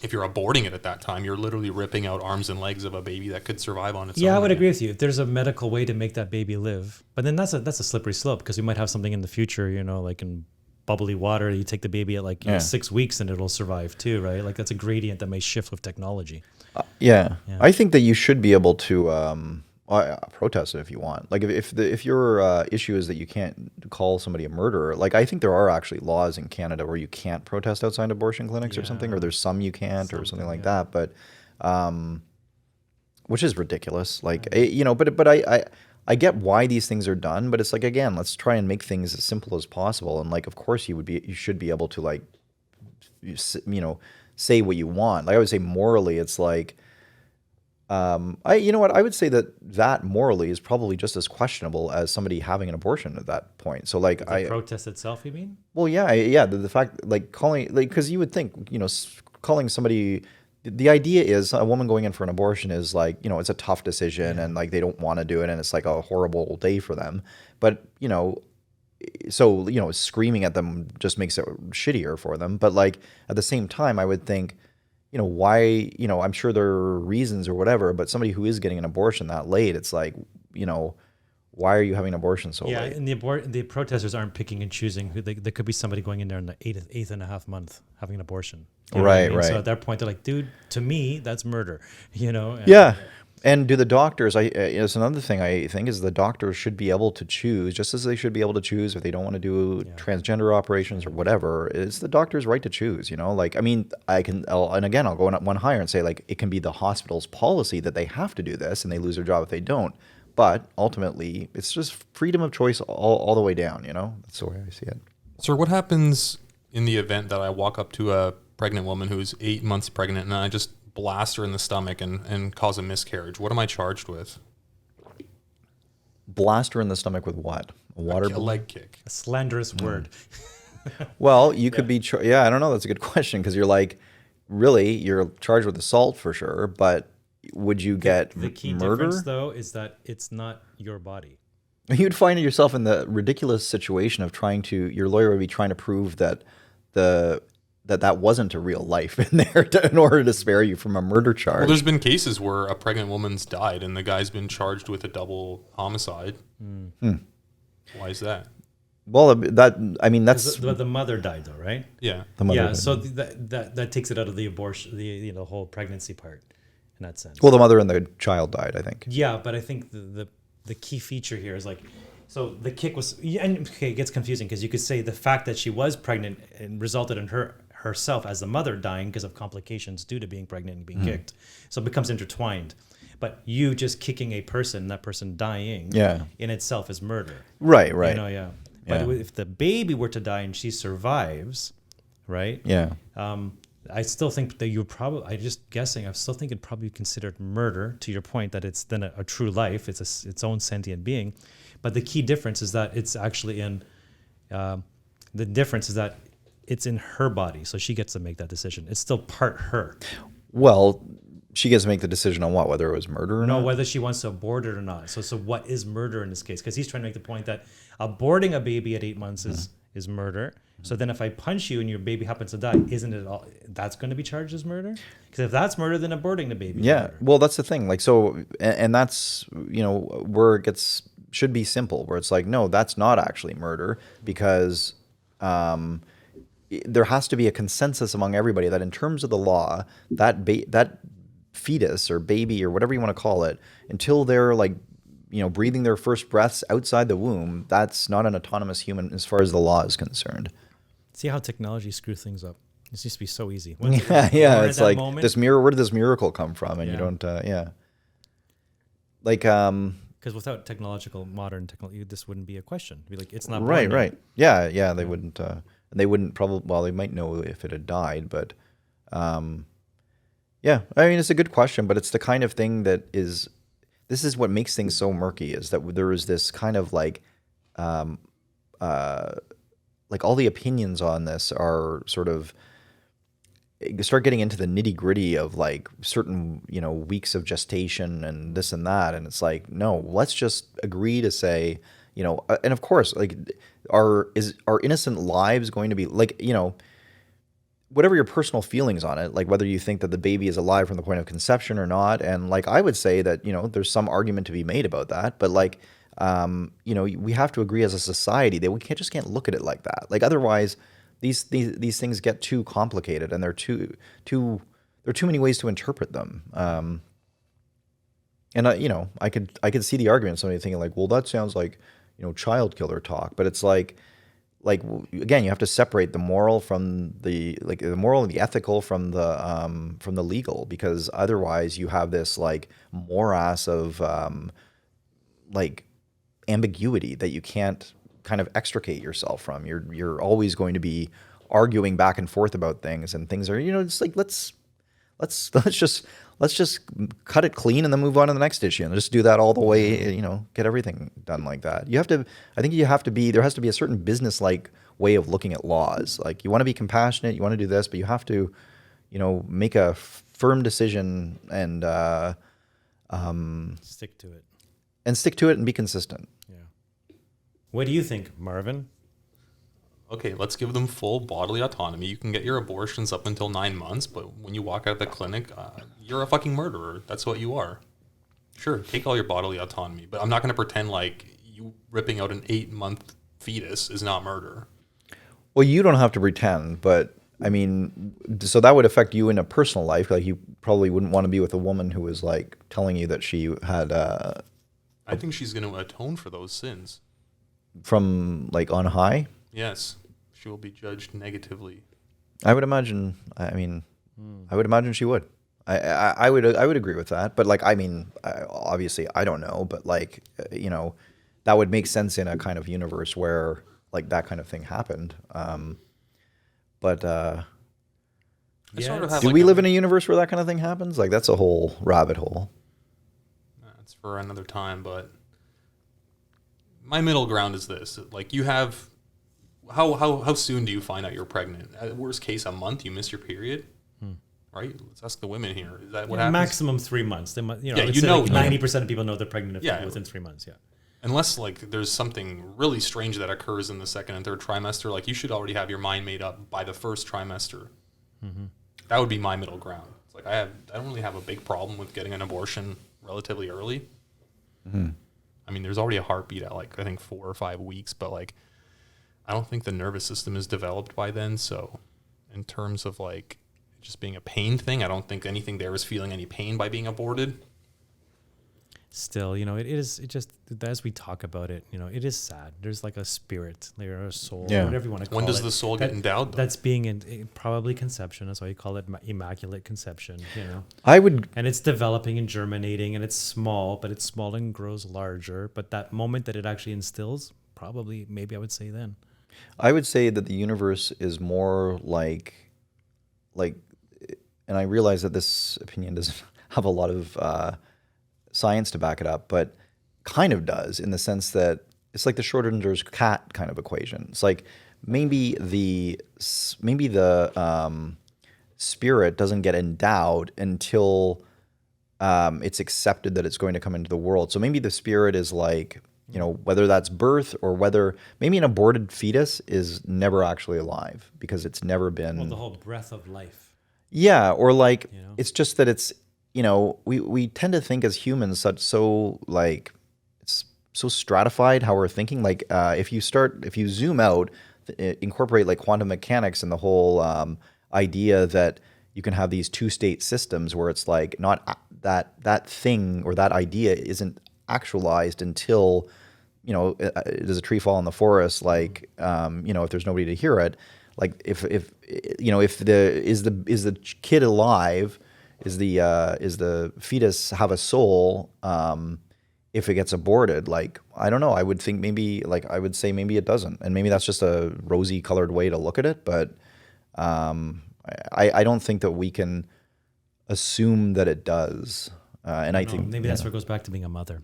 if you're aborting it at that time, you're literally ripping out arms and legs of a baby that could survive on its own. Yeah, I would agree with you. If there's a medical way to make that baby live, but then that's a slippery slope because we might have something in the future, like in bubbly water, you take the baby at 6 weeks and it'll survive too, right? Like that's a gradient that may shift with technology. Yeah. I think that you should be able to protest it if you want. Like if your issue is that you can't call somebody a murderer, like I think there are actually laws in Canada where you can't protest outside abortion clinics or something, or there's some you can't or something like that. But which is ridiculous. Like but I get why these things are done, but it's like, again, let's try and make things as simple as possible. And like, of course, you should be able to like, say what you want. Like I would say morally, it's like, You know what, I would say that morally is probably just as questionable as somebody having an abortion at that point. So like The protest itself, you mean? well, yeah, yeah, the fact like calling like because you would think calling somebody. The idea is a woman going in for an abortion is like it's a tough decision and like they don't want to do it and it's like a horrible day for them. But so screaming at them just makes it shittier for them. But like at the same time, I would think why I'm sure there are reasons or whatever. But somebody who is getting an abortion that late, it's like why are you having an abortion so Yeah, late? and the protesters aren't picking and choosing who there could be somebody going in there in the eighth and a half month having an abortion. You know what I Right, mean? right. So at that point, they're like, dude, to me, that's murder. And Yeah. And do the doctors, it's another thing I think is the doctors should be able to choose, just as they should be able to choose if they don't want to do transgender operations or whatever. It's the doctor's right to choose, Like, I mean, and again, I'll go one higher and say, like, it can be the hospital's policy that they have to do this and they lose their job if they don't. But ultimately, it's just freedom of choice all the way down, That's the way I see it. Sir, what happens in the event that I walk up to a pregnant woman who's 8 months pregnant and I just blast her in the stomach and cause a miscarriage? What am I charged with? Blast her in the stomach with what? A water A balloon? leg kick. a slanderous word. Well, you could be, I don't know. That's a good question because you're like, really, you're charged with assault for sure, but would you get The key murder? difference, though, is that it's not your body. You'd find yourself in the ridiculous situation of your lawyer would be trying to prove that that wasn't a real life in there in order to spare you from a murder charge. Well, there's been cases where a pregnant woman's died and the guy's been charged with a double homicide. Why is that? Well, that's The mother died, though, right? Yeah. the mother. Yeah, so that takes it out of the abortion, the whole pregnancy part, in that sense. Well, the mother and the child died, I think. Yeah, but I think the key feature here is like, so the kick was, and okay, it gets confusing because you could say the fact that she was pregnant and resulted in herself as the mother dying because of complications due to being pregnant and being kicked. So it becomes intertwined. But you just kicking a person, that person dying, in itself is murder. Right. Yeah. But if the baby were to die and she survives, right? Yeah. I still think that I'm just guessing, I still think it'd probably be considered murder, to your point that it's then a true life, it's its own sentient being. But the key difference is that it's actually the difference is that it's in her body, so she gets to make that decision. It's still part her. Well, she gets to make the decision on whether it was murder or No, not. whether she wants to abort it or not. So what is murder in this case? Because he's trying to make the point that aborting a baby at 8 months is murder. So then if I punch you and your baby happens to die, isn't it all, that's going to be charged as murder? Because if that's murder, then aborting the baby is murder. Well, that's the thing. Like, so, and that's, where it should be simple, where it's like, no, that's not actually murder because there has to be a consensus among everybody that in terms of the law, that fetus or baby or whatever you want to call it, until they're like, breathing their first breaths outside the womb, that's not an autonomous human as far as the law is concerned. See how technology screws things up. This used to be so easy. It's like this where did this miracle come from? And you don't, like, because without modern technology, this wouldn't be a question. It'd be like, it's not right, born right. Yeah, they wouldn't, and they wouldn't probably, well, they might know if it had died, but, yeah, I mean, it's a good question, but it's the kind of thing this is what makes things so murky, is that there is this kind of like all the opinions on this are sort of, you start getting into the nitty gritty of like certain, weeks of gestation and this and that. And it's like, no, let's just agree to say, and of course, like, are innocent lives going to be like, whatever your personal feelings on it, like whether you think that the baby is alive from the point of conception or not. And like, I would say that, there's some argument to be made about that, but like, we have to agree as a society that we can't look at it like that. Like otherwise these things get too complicated and there are too many ways to interpret them. And I could see the argument, somebody thinking like, well, that sounds like, child killer talk, but it's like, again, you have to separate the moral from the moral and the ethical from the legal, because otherwise you have this like morass of like ambiguity that you can't kind of extricate yourself from. You're always going to be arguing back and forth about things, and things are, it's like let's let's just cut it clean and then move on to the next issue and just do that all the way, get everything done like that. I think there has to be a certain business-like way of looking at laws. Like, you want to be compassionate, you want to do this, but you have to, make a firm decision and Stick to it. And be consistent. Yeah. What do you think, Marvin? Okay, let's give them full bodily autonomy. You can get your abortions up until 9 months, but when you walk out of the clinic, you're a fucking murderer. That's what you are. Sure, take all your bodily autonomy, but I'm not going to pretend like you ripping out an 8-month fetus is not murder. Well, you don't have to pretend, but I mean, so that would affect you in a personal life. Like, you probably wouldn't want to be with a woman who was like telling you that she had I think she's going to atone for those sins. From like on high. Yes, she will be judged negatively. I would imagine. I mean, I would imagine she would. I would agree with that. But like, I mean, obviously, I don't know. But like, that would make sense in a kind of universe where like that kind of thing happened. But I sort of have do like we live in a universe where that kind of thing happens? Like, that's a whole rabbit hole. That's for another time. But my middle ground is this: like, you have. How soon do you find out you're pregnant? At worst case, a month. You miss your period, right? Let's ask the women here. Is that what happens? Maximum 3 months. They might, Yeah, I'd you say know- like 90% of people know they're pregnant Yeah. within 3 months. Yeah. Unless like there's something really strange that occurs in the second and third trimester, like you should already have your mind made up by the first trimester. That would be my middle ground. It's like I don't really have a big problem with getting an abortion relatively early. I mean, there's already a heartbeat at like I think 4 or 5 weeks, but like I don't think the nervous system is developed by then. So in terms of like just being a pain thing, I don't think anything there is feeling any pain by being aborted. Still, as we talk about it, it is sad. There's like a spirit, or a soul, Yeah. whatever you want to call it. When does the soul get endowed, though? That's being in probably conception. That's why you call it immaculate conception, I would. And it's developing and germinating, and it's small, but it's small and grows larger. But that moment that it actually instills, maybe I would say then. I would say that the universe is more like, and I realize that this opinion doesn't have a lot of science to back it up, but kind of does, in the sense that it's like the Schrodinger's cat kind of equation. It's like maybe the spirit doesn't get endowed until it's accepted that it's going to come into the world. So maybe the spirit is like, whether that's birth or whether maybe an aborted fetus is never actually alive because it's never been. Well, the whole breath of life. Yeah, or like it's just that it's we tend to think as humans it's so stratified how we're thinking. Like if you zoom out, incorporate like quantum mechanics and the whole idea that you can have these 2-state systems where it's like not that thing or that idea isn't actualized until does a tree fall in the forest, like if there's nobody to hear it, like if the kid alive, is the fetus have a soul if it gets aborted? Like, I don't know, I would think maybe, like, I would say maybe it doesn't, and maybe that's just a rosy colored way to look at it, but I don't think that we can assume that it does. And I think maybe that's where it goes back to being a mother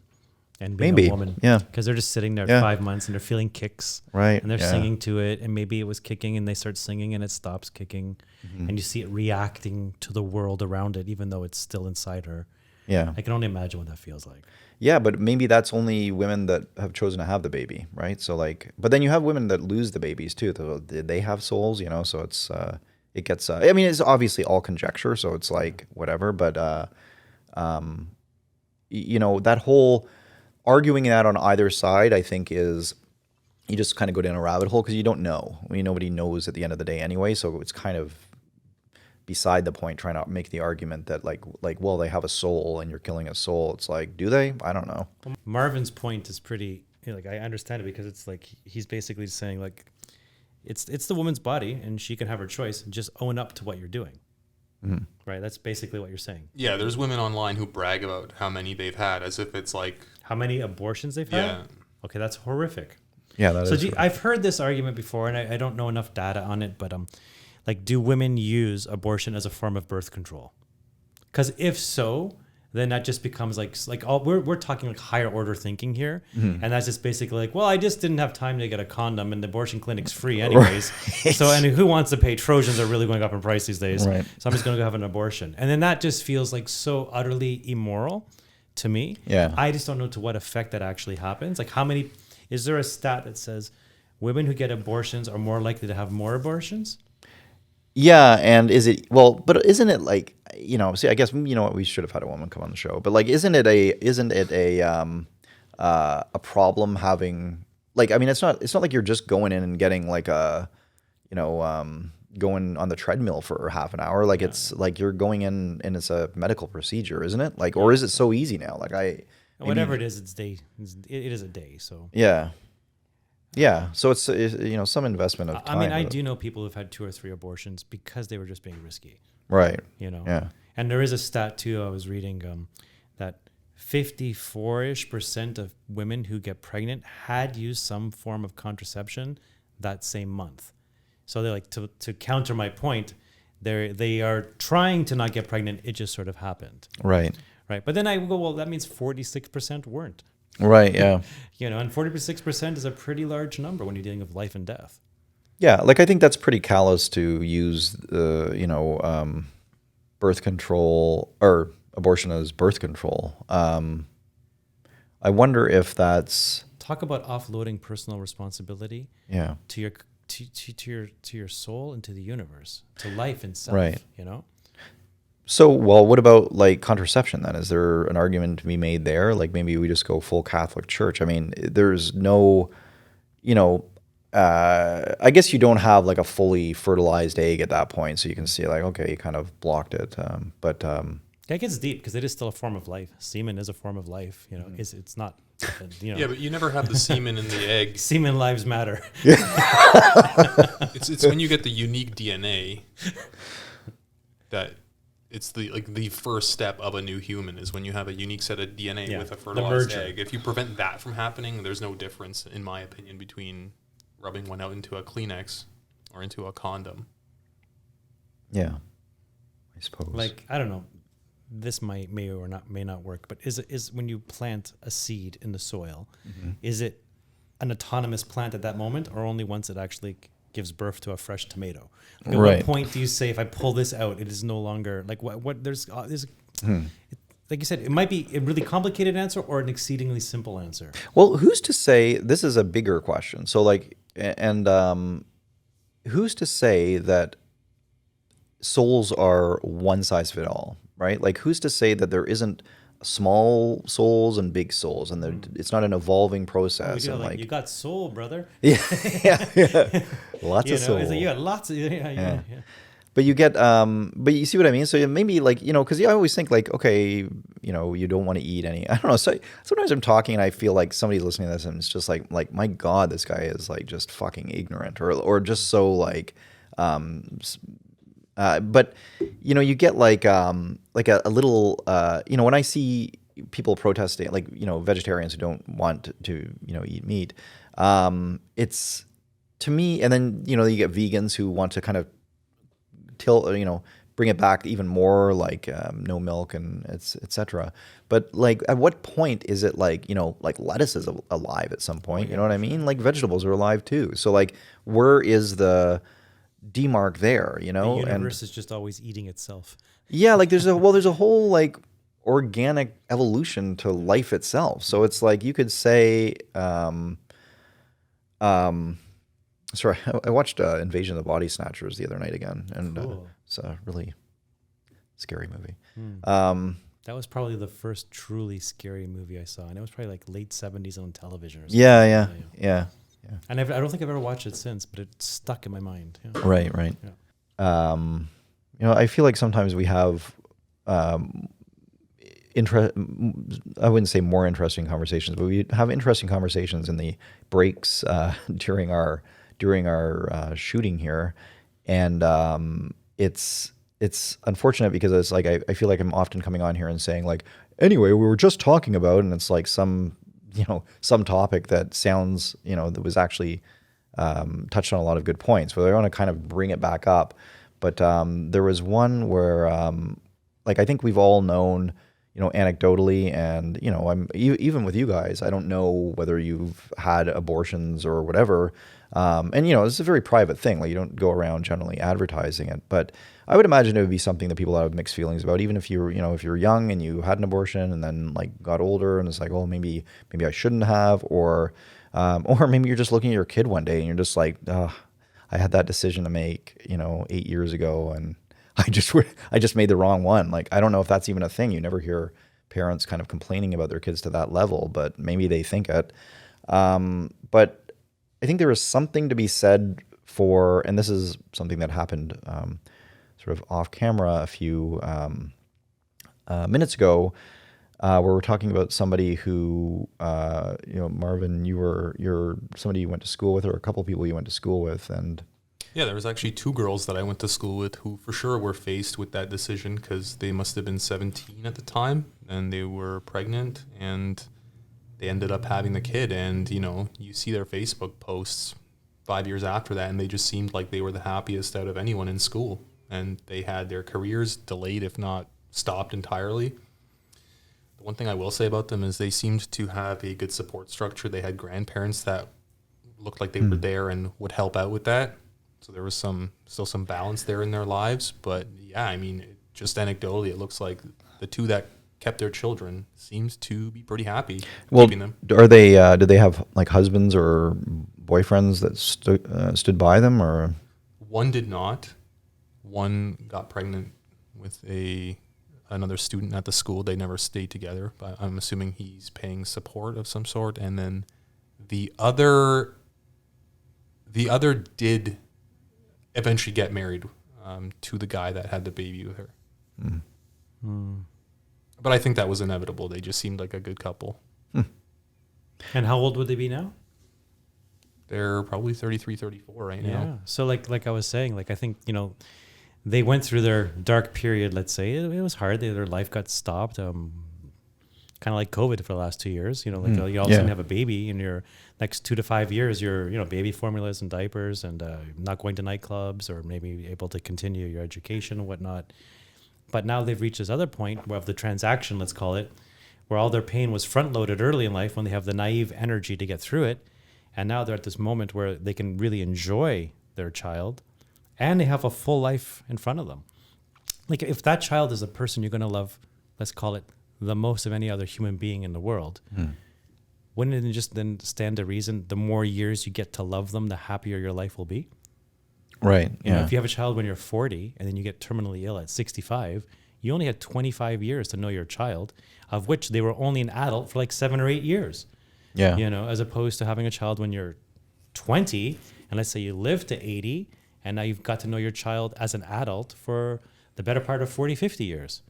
and being maybe a woman. Yeah, because they're just sitting there Yeah. 5 months and they're feeling kicks, right, and they're yeah. singing to it, and maybe it was kicking and they start singing and it stops kicking, and you see it reacting to the world around it, even though it's still inside her. Yeah, I can only imagine what that feels like. yeah, but maybe that's only women that have chosen to have the baby, right? So like, but then you have women that lose the babies too. They have souls, so it's it gets. I mean, it's obviously all conjecture, so it's like whatever. But that whole arguing that on either side, I think, is you just kind of go down a rabbit hole because you don't know. I mean, nobody knows at the end of the day anyway, so it's kind of beside the point trying to make the argument that like well, they have a soul and you're killing a soul. It's like, do they? I don't know. Marvin's point is pretty, like, I understand it, because it's like he's basically saying like it's the woman's body and she can have her choice, and just own up to what you're doing. Right, that's basically what you're saying. Yeah, there's women online who brag about how many they've had as if it's like How many abortions they've had? Yeah. Okay, that's horrific. Yeah, that So is. I've heard this argument before, and I don't know enough data on it, but like, do women use abortion as a form of birth control? Because if so, then that just becomes like all we're talking like higher order thinking here, and that's just basically like, well, I just didn't have time to get a condom, and the abortion clinic's free anyways. So, and who wants to pay? Trojans are really going up in price these days. Right. So I'm just going to go have an abortion, and then that just feels like so utterly immoral to me. Yeah. I just don't know to what effect that actually happens. Like, how many? Is there a stat that says women who get abortions are more likely to have more abortions? Yeah, and but isn't it like, see, I guess, what, we should have had a woman come on the show, but like, isn't it a problem having, like, I mean, it's not like you're just going in and getting like going on the treadmill for half an hour. Like, it's like you're going in and it's a medical procedure, isn't it? Like, or is it so easy now? Like, whatever it is, it is a day. So yeah. Yeah, so it's some investment of time. I mean, I do know people who've had 2 or 3 abortions because they were just being risky. Right. Yeah. And there is a stat too. I was reading that 54% of women who get pregnant had used some form of contraception that same month. So they're like, to counter my point, they are trying to not get pregnant. It just sort of happened. Right. Right. But then I go, well, that means 46% weren't. Right. Yeah. And 46% is a pretty large number when you're dealing with life and death. Yeah, like, I think that's pretty callous to use, birth control or abortion as birth control. I wonder if that's, Talk about offloading personal responsibility yeah, to your soul and to the universe, to life itself. Right. So, well, what about like contraception then? Is there an argument to be made there? Like, maybe we just go full Catholic Church. I mean, there's no, I guess you don't have like a fully fertilized egg at that point. So you can see like, okay, you kind of blocked it. But that gets deep because it is still a form of life. Semen is a form of life. It's not, Yeah, but you never have the semen in the egg. Semen lives matter. It's when you get the unique DNA that it's the first step of a new human is when you have a unique set of DNA with a fertilized egg. If you prevent that from happening, there's no difference, in my opinion, between rubbing one out into a Kleenex or into a condom. Yeah, I suppose. Like, I don't know. This may not work, but is when you plant a seed in the soil, is it an autonomous plant at that moment, or only once it actually gives birth to a fresh tomato? Like, at what point do you say, if I pull this out, it is no longer like what? There's like you said, it might be a really complicated answer or an exceedingly simple answer. Well, who's to say this is a bigger question? So like, and who's to say that souls are one size fit all? Right? Like, who's to say that there isn't small souls and big souls, and it's not an evolving process? And like, you got soul, brother. Yeah. Lots of souls. Like you got lots of yeah. But you get, but you see what I mean? So maybe like, because I always think like, okay, you don't want to eat any, I don't know. So sometimes I'm talking and I feel like somebody's listening to this and it's just like, my God, this guy is like just fucking ignorant or just so like, but you get like a little, when I see people protesting, like, vegetarians who don't want to, eat meat, it's to me, and then, you get vegans who want to kind of bring it back even more, like, no milk and et cetera. But like, at what point is it like, like lettuce is alive at some point, you know what I mean? Like, vegetables are alive too. So like, where is the demarc there, The universe is just always eating itself. Yeah, like there's a whole like organic evolution to life itself. So it's like you could say, sorry, I watched Invasion of the Body Snatchers the other night again, and Cool. it's a really scary movie. That was probably the first truly scary movie I saw, and it was probably like late 70s on television or something. Yeah. And I don't think I've ever watched it since, but it's stuck in my mind. Yeah. Right. Yeah. I feel like sometimes we have I wouldn't say more interesting conversations, but we have interesting conversations in the breaks during our shooting here, and it's unfortunate because it's like I feel like I'm often coming on here and saying like, anyway, we were just talking about, and it's like some topic that sounds, that was actually touched on a lot of good points, but I want to kind of bring it back up. But there was one where, like I think we've all known, anecdotally, and I'm even with you guys, I don't know whether you've had abortions or whatever, and this is a very private thing. Like you don't go around generally advertising it, but I would imagine it would be something that people have mixed feelings about, even if you're, if you're young and you had an abortion and then like got older and it's like, oh, maybe I shouldn't have, or maybe you're just looking at your kid one day and you're just like, I had that decision to make, 8 years ago, and I just made the wrong one. Like, I don't know if that's even a thing. You never hear parents kind of complaining about their kids to that level, but maybe they think it. But I think there is something to be said for, and this is something that happened sort of off camera a few minutes ago, where we're talking about somebody who, Marvin, you're somebody you went to school with, or a couple of people you went to school with, and yeah, there was actually 2 girls that I went to school with who for sure were faced with that decision because they must have been 17 at the time and they were pregnant and they ended up having the kid. And, you see their Facebook posts 5 years after that and they just seemed like they were the happiest out of anyone in school. And they had their careers delayed, if not stopped entirely. The one thing I will say about them is they seemed to have a good support structure. They had grandparents that looked like they were there and would help out with that. So there was still some balance there in their lives. But yeah, I mean, just anecdotally, it looks like the 2 that kept their children seems to be pretty happy keeping them. Are they, did they have like husbands or boyfriends that stood by them, or? One did not. One got pregnant with another student at the school. They never stayed together, but I'm assuming he's paying support of some sort. And then the other did eventually get married to the guy that had the baby with her. But I think that was inevitable. They just seemed like a good couple. And how old would they be now? They're probably 33, 34 right now. So like I was saying, like I think, they went through their dark period, let's say. It was hard. Their life got stopped. Kind of like COVID for the last 2 years. You all of a sudden have a baby in your next 2 to 5 years. You're, baby formulas and diapers and not going to nightclubs or maybe able to continue your education and whatnot. But now they've reached this other point of the transaction, let's call it, where all their pain was front-loaded early in life when they have the naive energy to get through it. And now they're at this moment where they can really enjoy their child and they have a full life in front of them. Like if that child is a person you're going to love, let's call it the most of any other human being in the world, wouldn't it just then stand to reason the more years you get to love them, the happier your life will be? Right. You know, if you have a child when you're 40 and then you get terminally ill at 65, you only had 25 years to know your child, of which they were only an adult for like 7 or 8 years. Yeah. As opposed to having a child when you're 20 and let's say you live to 80 and now you've got to know your child as an adult for the better part of 40, 50 years.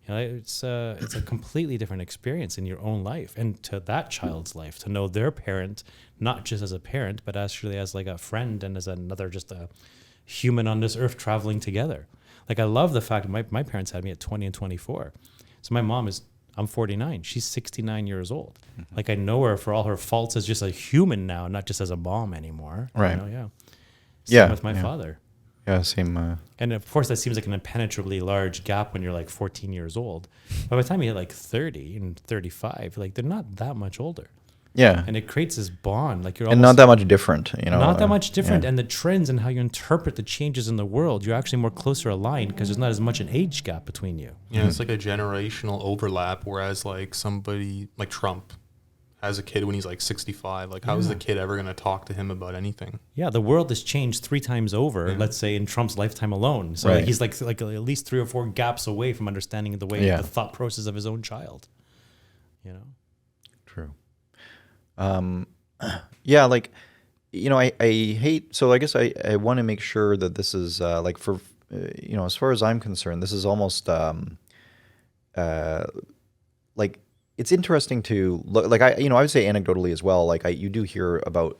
It's a completely different experience in your own life and to that child's life, to know their parent, not just as a parent, but actually as like a friend and as another, just a human on this earth traveling together. Like I love the fact that my parents had me at 20 and 24. So my mom I'm 49. She's 69 years old. Mm-hmm. Like I know her for all her faults as just a human now, not just as a mom anymore. Right. Same with my father. Yeah, same. And of course, that seems like an impenetrably large gap when you're like 14 years old. By the time you hit like 30 and 35, like they're not that much older. Yeah. And it creates this bond. Like you're and not that much different, Not that much different. Yeah. And the trends and how you interpret the changes in the world, you're actually more closer aligned because there's not as much an age gap between you. Yeah, it's like a generational overlap, whereas like somebody like Trump has a kid when he's like 65. Like, how is the kid ever going to talk to him about anything? Yeah, the world has changed 3 times over, let's say, in Trump's lifetime alone. So he's like at least 3 or 4 gaps away from understanding the way the thought process of his own child. True. Yeah, like, I hate, so I guess I want to make sure that this is like for, as far as I'm concerned, this is almost like, it's interesting to look, like I would say anecdotally as well, like you do hear about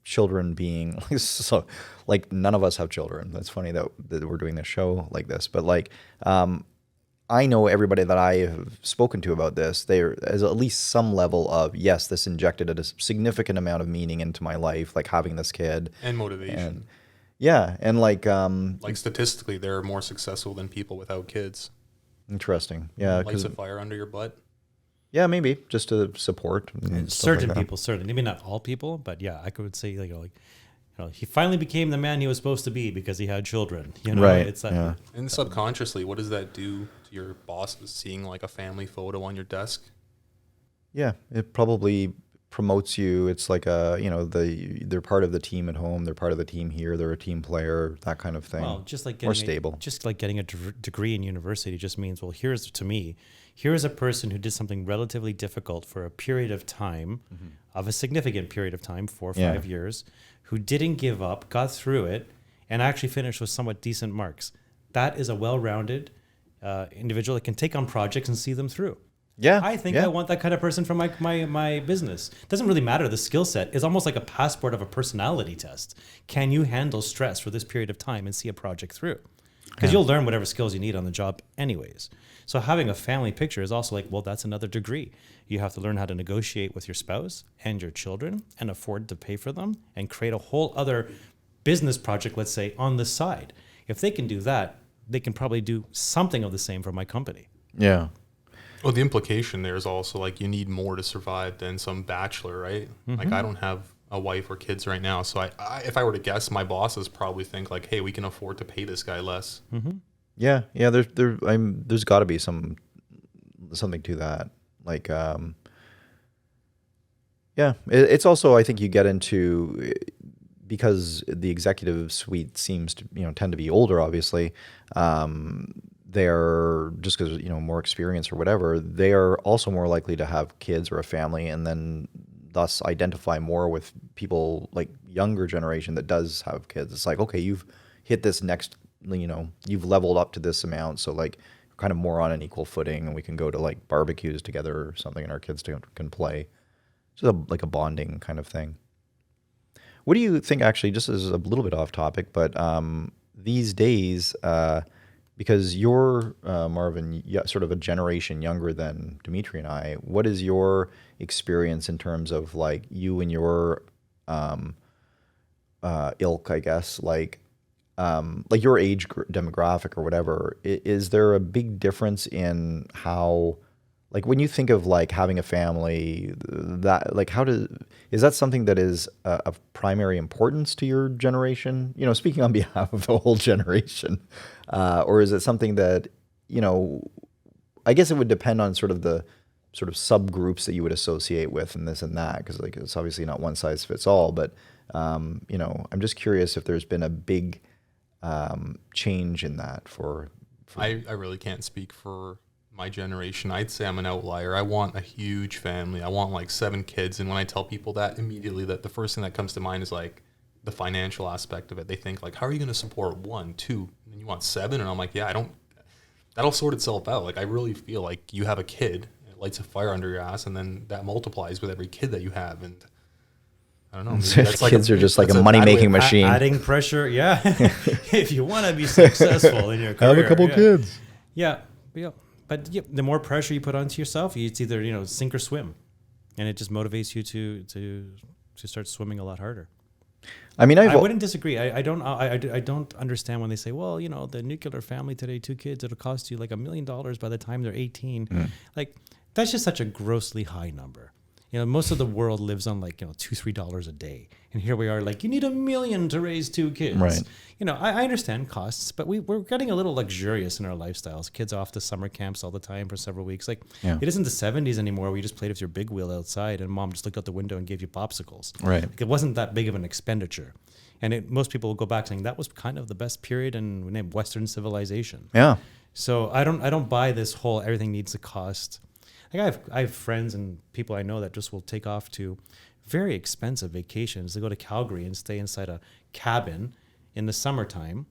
children being so, like none of us have children. That's funny that we're doing this show like this, but like I know everybody that I have spoken to about this, there is at least some level of, yes, this injected a significant amount of meaning into my life, like having this kid. And motivation. And like statistically, they're more successful than people without kids. Interesting. Yeah, Lights because a fire under your butt. yeah, maybe just to support and stuff Certain like that. people, certainly, maybe not all people, but yeah, I could say he finally became the man he was supposed to be because he had children. Right. It's Yeah. And subconsciously, what does that do to your bosses seeing like a family photo on your desk? Yeah, it probably promotes you. It's like they're part of the team at home. They're part of the team here. They're a team player. That kind of thing. Well, just like more getting stable. Just like getting a degree in university just means, well, here's a person who did something relatively difficult for a period of time, of a significant period of time, 4 or 5 years, who didn't give up, got through it, and actually finished with somewhat decent marks. That is a well-rounded individual that can take on projects and see them through. Yeah, I think yeah. I want that kind of person for my business. Doesn't really matter the skill set. It's almost like a passport of a personality test. Can you handle stress for this period of time and see a project through? Because you'll learn whatever skills you need on the job anyways. So having a family picture is also like, well, that's another degree. You have to learn how to negotiate with your spouse and your children and afford to pay for them and create a whole other business project, let's say, on the side. If they can do that, they can probably do something of the same for my company. Yeah. Well, the implication there is also like you need more to survive than some bachelor, right? Like I don't have a wife or kids right now, so I if I were to guess, my bosses probably think like, hey, we can afford to pay this guy less. Yeah, yeah. There's got to be something to that. Like, yeah. It's also, I think you get into, because the executive suite seems to tend to be older. Obviously, they're just because more experience or whatever. They are also more likely to have kids or a family, and then thus identify more with people like younger generation that does have kids. It's like, okay, you've hit this next. You've leveled up to this amount, so like kind of more on an equal footing, and we can go to like barbecues together or something, and our kids can play. Just like a bonding kind of thing. What do you think, actually, just as a little bit off topic, but these days, because you're, Marvin, sort of a generation younger than Dimitri and I, what is your experience in terms of like you and your ilk, I guess, like your age demographic or whatever? Is there a big difference in how, like when you think of like having a family, that like is that something that is of primary importance to your generation? Speaking on behalf of the whole generation, or is it something that I guess it would depend on sort of the sort of subgroups that you would associate with and this and that, because like it's obviously not one size fits all. But I'm just curious if there's been a big change in that for I really can't speak for my generation. I'd say I'm an outlier. I want a huge family. I want like 7 kids. And when I tell people that, immediately that the first thing that comes to mind is like the financial aspect of it. They think like, how are you going to support 1, 2, and you want 7? And I'm like, yeah, that'll sort itself out. Like I really feel like you have a kid, it lights a fire under your ass, and then that multiplies with every kid that you have. And I don't know. That's like kids are just like a money-making machine. Adding pressure, yeah. If you want to be successful in your career, have a couple kids. Yeah. But the more pressure you put onto yourself, it's either sink or swim, and it just motivates you to start swimming a lot harder. I mean, I wouldn't disagree. I don't understand when they say, well, the nuclear family today, 2 kids, it'll cost you like $1 million by the time they're 18. Like that's just such a grossly high number. Most of the world lives on like, $2-3 a day. And here we are like, you need $1 million to raise 2 kids. Right. I understand costs, but we're getting a little luxurious in our lifestyles. Kids off to summer camps all the time for several weeks. Like It isn't the 70s anymore where you just played with your big wheel outside and mom just looked out the window and gave you popsicles. Right. Like, it wasn't that big of an expenditure. And most people will go back saying that was kind of the best period in Western civilization. Yeah. So I don't buy this whole everything needs a cost. Like I have friends and people I know that just will take off to very expensive vacations. They go to Calgary and stay inside a cabin in the summertime.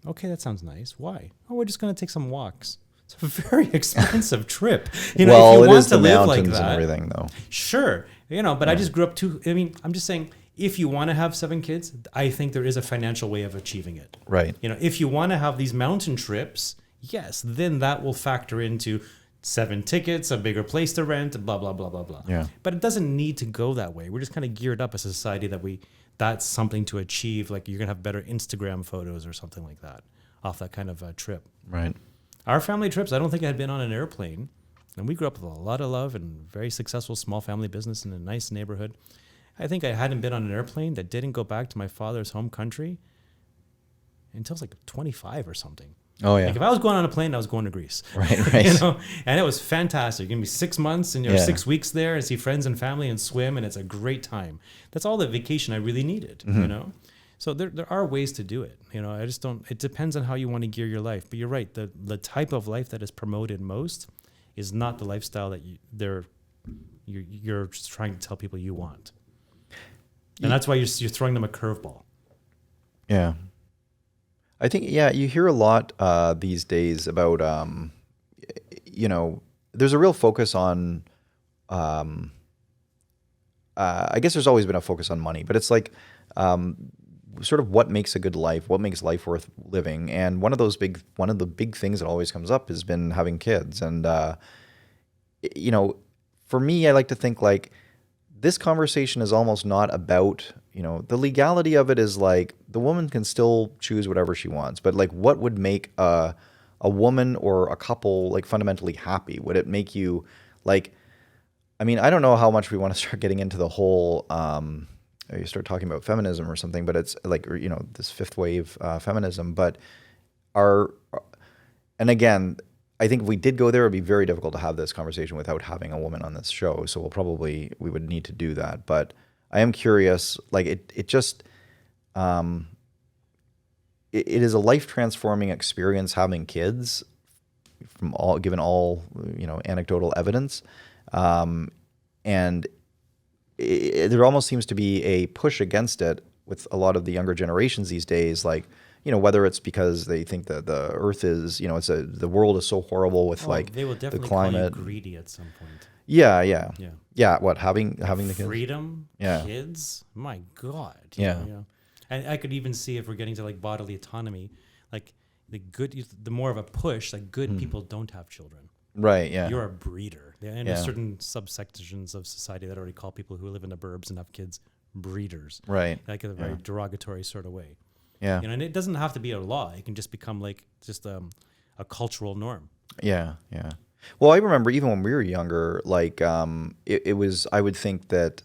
Okay, that sounds nice. Why? Oh, we're just going to take some walks. It's a very expensive trip. Well, if you it want is to the live mountains like that, and everything, though. Sure, but I just grew up too. I mean, I'm just saying, if you want to have 7 kids, I think there is a financial way of achieving it. Right. If you want to have these mountain trips, yes, then that will factor into 7 tickets, a bigger place to rent, blah, blah, blah, blah, blah. Yeah. But it doesn't need to go that way. We're just kind of geared up as a society that's something to achieve. Like you're going to have better Instagram photos or something like that off that kind of trip. Right. Our family trips, I don't think I had been on an airplane. And we grew up with a lot of love and very successful small family business in a nice neighborhood. I think I hadn't been on an airplane that didn't go back to my father's home country until I was like 25 or something. Oh yeah. Like if I was going on a plane, I was going to Greece. Right. You know, and it was fantastic. You're gonna be 6 months and you're 6 weeks there and see friends and family and swim, and it's a great time. That's all the vacation I really needed. You know, so there are ways to do it. You know, I just don't. It depends on how you want to gear your life. But you're right. The type of life that is promoted most is not the lifestyle that you're just trying to tell people you want, and that's why you're throwing them a curveball. Yeah. I think, you hear a lot these days about, you know, there's a real focus on, I guess there's always been a focus on money, but it's like sort of what makes a good life, what makes life worth living. And one of the big things that always comes up has been having kids. And, you know, for me, I like to think like this conversation is almost not about, you know, the legality of it is like the woman can still choose whatever she wants, but like what would make a woman or a couple like fundamentally happy? Would it make you like, I mean, I don't know how much we want to start getting into the whole, you start talking about feminism or something, but it's like, or, you know, this fifth wave feminism, but and again, I think if we did go there, it'd be very difficult to have this conversation without having a woman on this show. So we would need to do that. But I am curious, like it just, it is a life transforming experience having kids given all, you know, anecdotal evidence. And there almost seems to be a push against it with a lot of the younger generations these days, like, you know, whether it's because they think that the earth is, you know, the world is so horrible with like they will definitely the climate. call you greedy at some point. Yeah. What, having the kids? Freedom, kids, my God. You know. And I could even see if we're getting to like bodily autonomy, like the more of a push, like good people don't have children. Right. Yeah. You're a breeder. And there's certain subsections of society that already call people who live in the burbs and have kids breeders. Right. Like in a very derogatory sort of way. Yeah. You know, and it doesn't have to be a law. It can just become like just a cultural norm. Yeah. Yeah. Well, I remember even when we were younger, like it was, I would think that,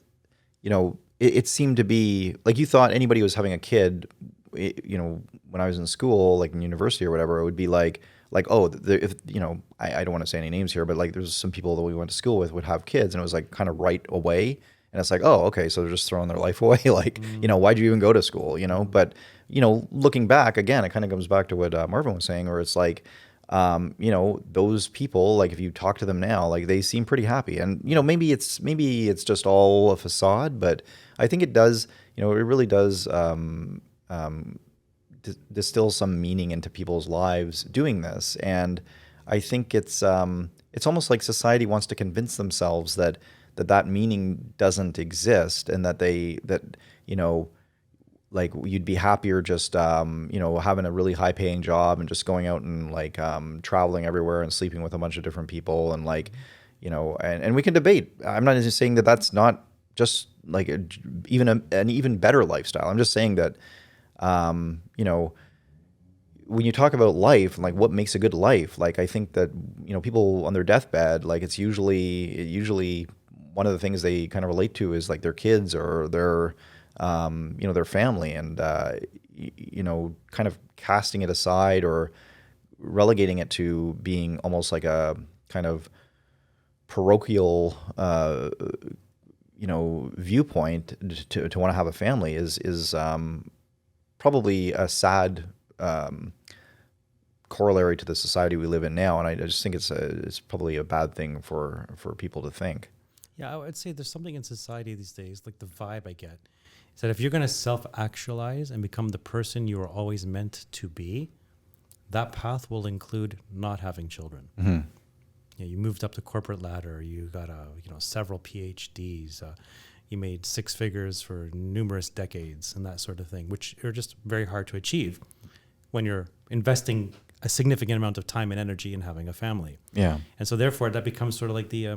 you know, it seemed to be like you thought anybody who was having a kid, you know, when I was in school, like in university or whatever, it would be like, if, you know, I don't want to say any names here, but like there's some people that we went to school with would have kids and it was like kind of right away. And it's like, oh, okay, so they're just throwing their life away. Like, you know, why'd you even go to school, you know? But, you know, looking back, again, it kind of comes back to what Marvin was saying, where it's like, you know, those people, like if you talk to them now, like they seem pretty happy. And, you know, maybe it's just all a facade, but I think it does, you know, it really does distill some meaning into people's lives doing this. And I think it's almost like society wants to convince themselves that meaning doesn't exist and that you know, like you'd be happier just, you know, having a really high paying job and just going out and like traveling everywhere and sleeping with a bunch of different people and like, you know, and we can debate. I'm not just saying that that's not just like an even better lifestyle. I'm just saying that, you know, when you talk about life and like what makes a good life, like I think that, you know, people on their deathbed, like it's usually one of the things they kind of relate to is like their kids or their, you know, their family, and you know, kind of casting it aside or relegating it to being almost like a kind of parochial, you know, viewpoint to want to have a family is probably a sad corollary to the society we live in now, and I just think it's probably a bad thing for people to think. Yeah, I would say there's something in society these days, like the vibe I get, is that if you're going to self-actualize and become the person you were always meant to be, that path will include not having children. Mm-hmm. You know, you moved up the corporate ladder, you got several PhDs, you made six figures for numerous decades and that sort of thing, which are just very hard to achieve when you're investing a significant amount of time and energy in having a family. Yeah. And so therefore that becomes sort of like the,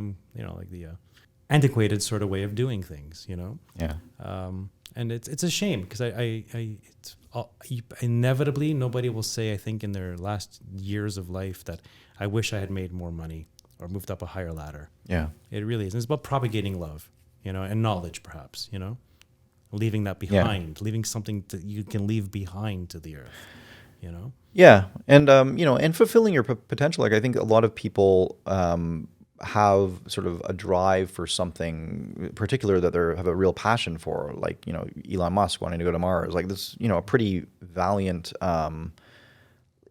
antiquated sort of way of doing things, you know? Yeah. And it's a shame because I inevitably nobody will say, I think, in their last years of life that I wish I had made more money or moved up a higher ladder. Yeah. It really is. It's about propagating love, and knowledge, perhaps, leaving that behind, leaving something that you can leave behind to the earth. Yeah, and and fulfilling your potential. Like I think a lot of people have sort of a drive for something particular that they have a real passion for. Like Elon Musk wanting to go to Mars. Like this, a pretty valiant.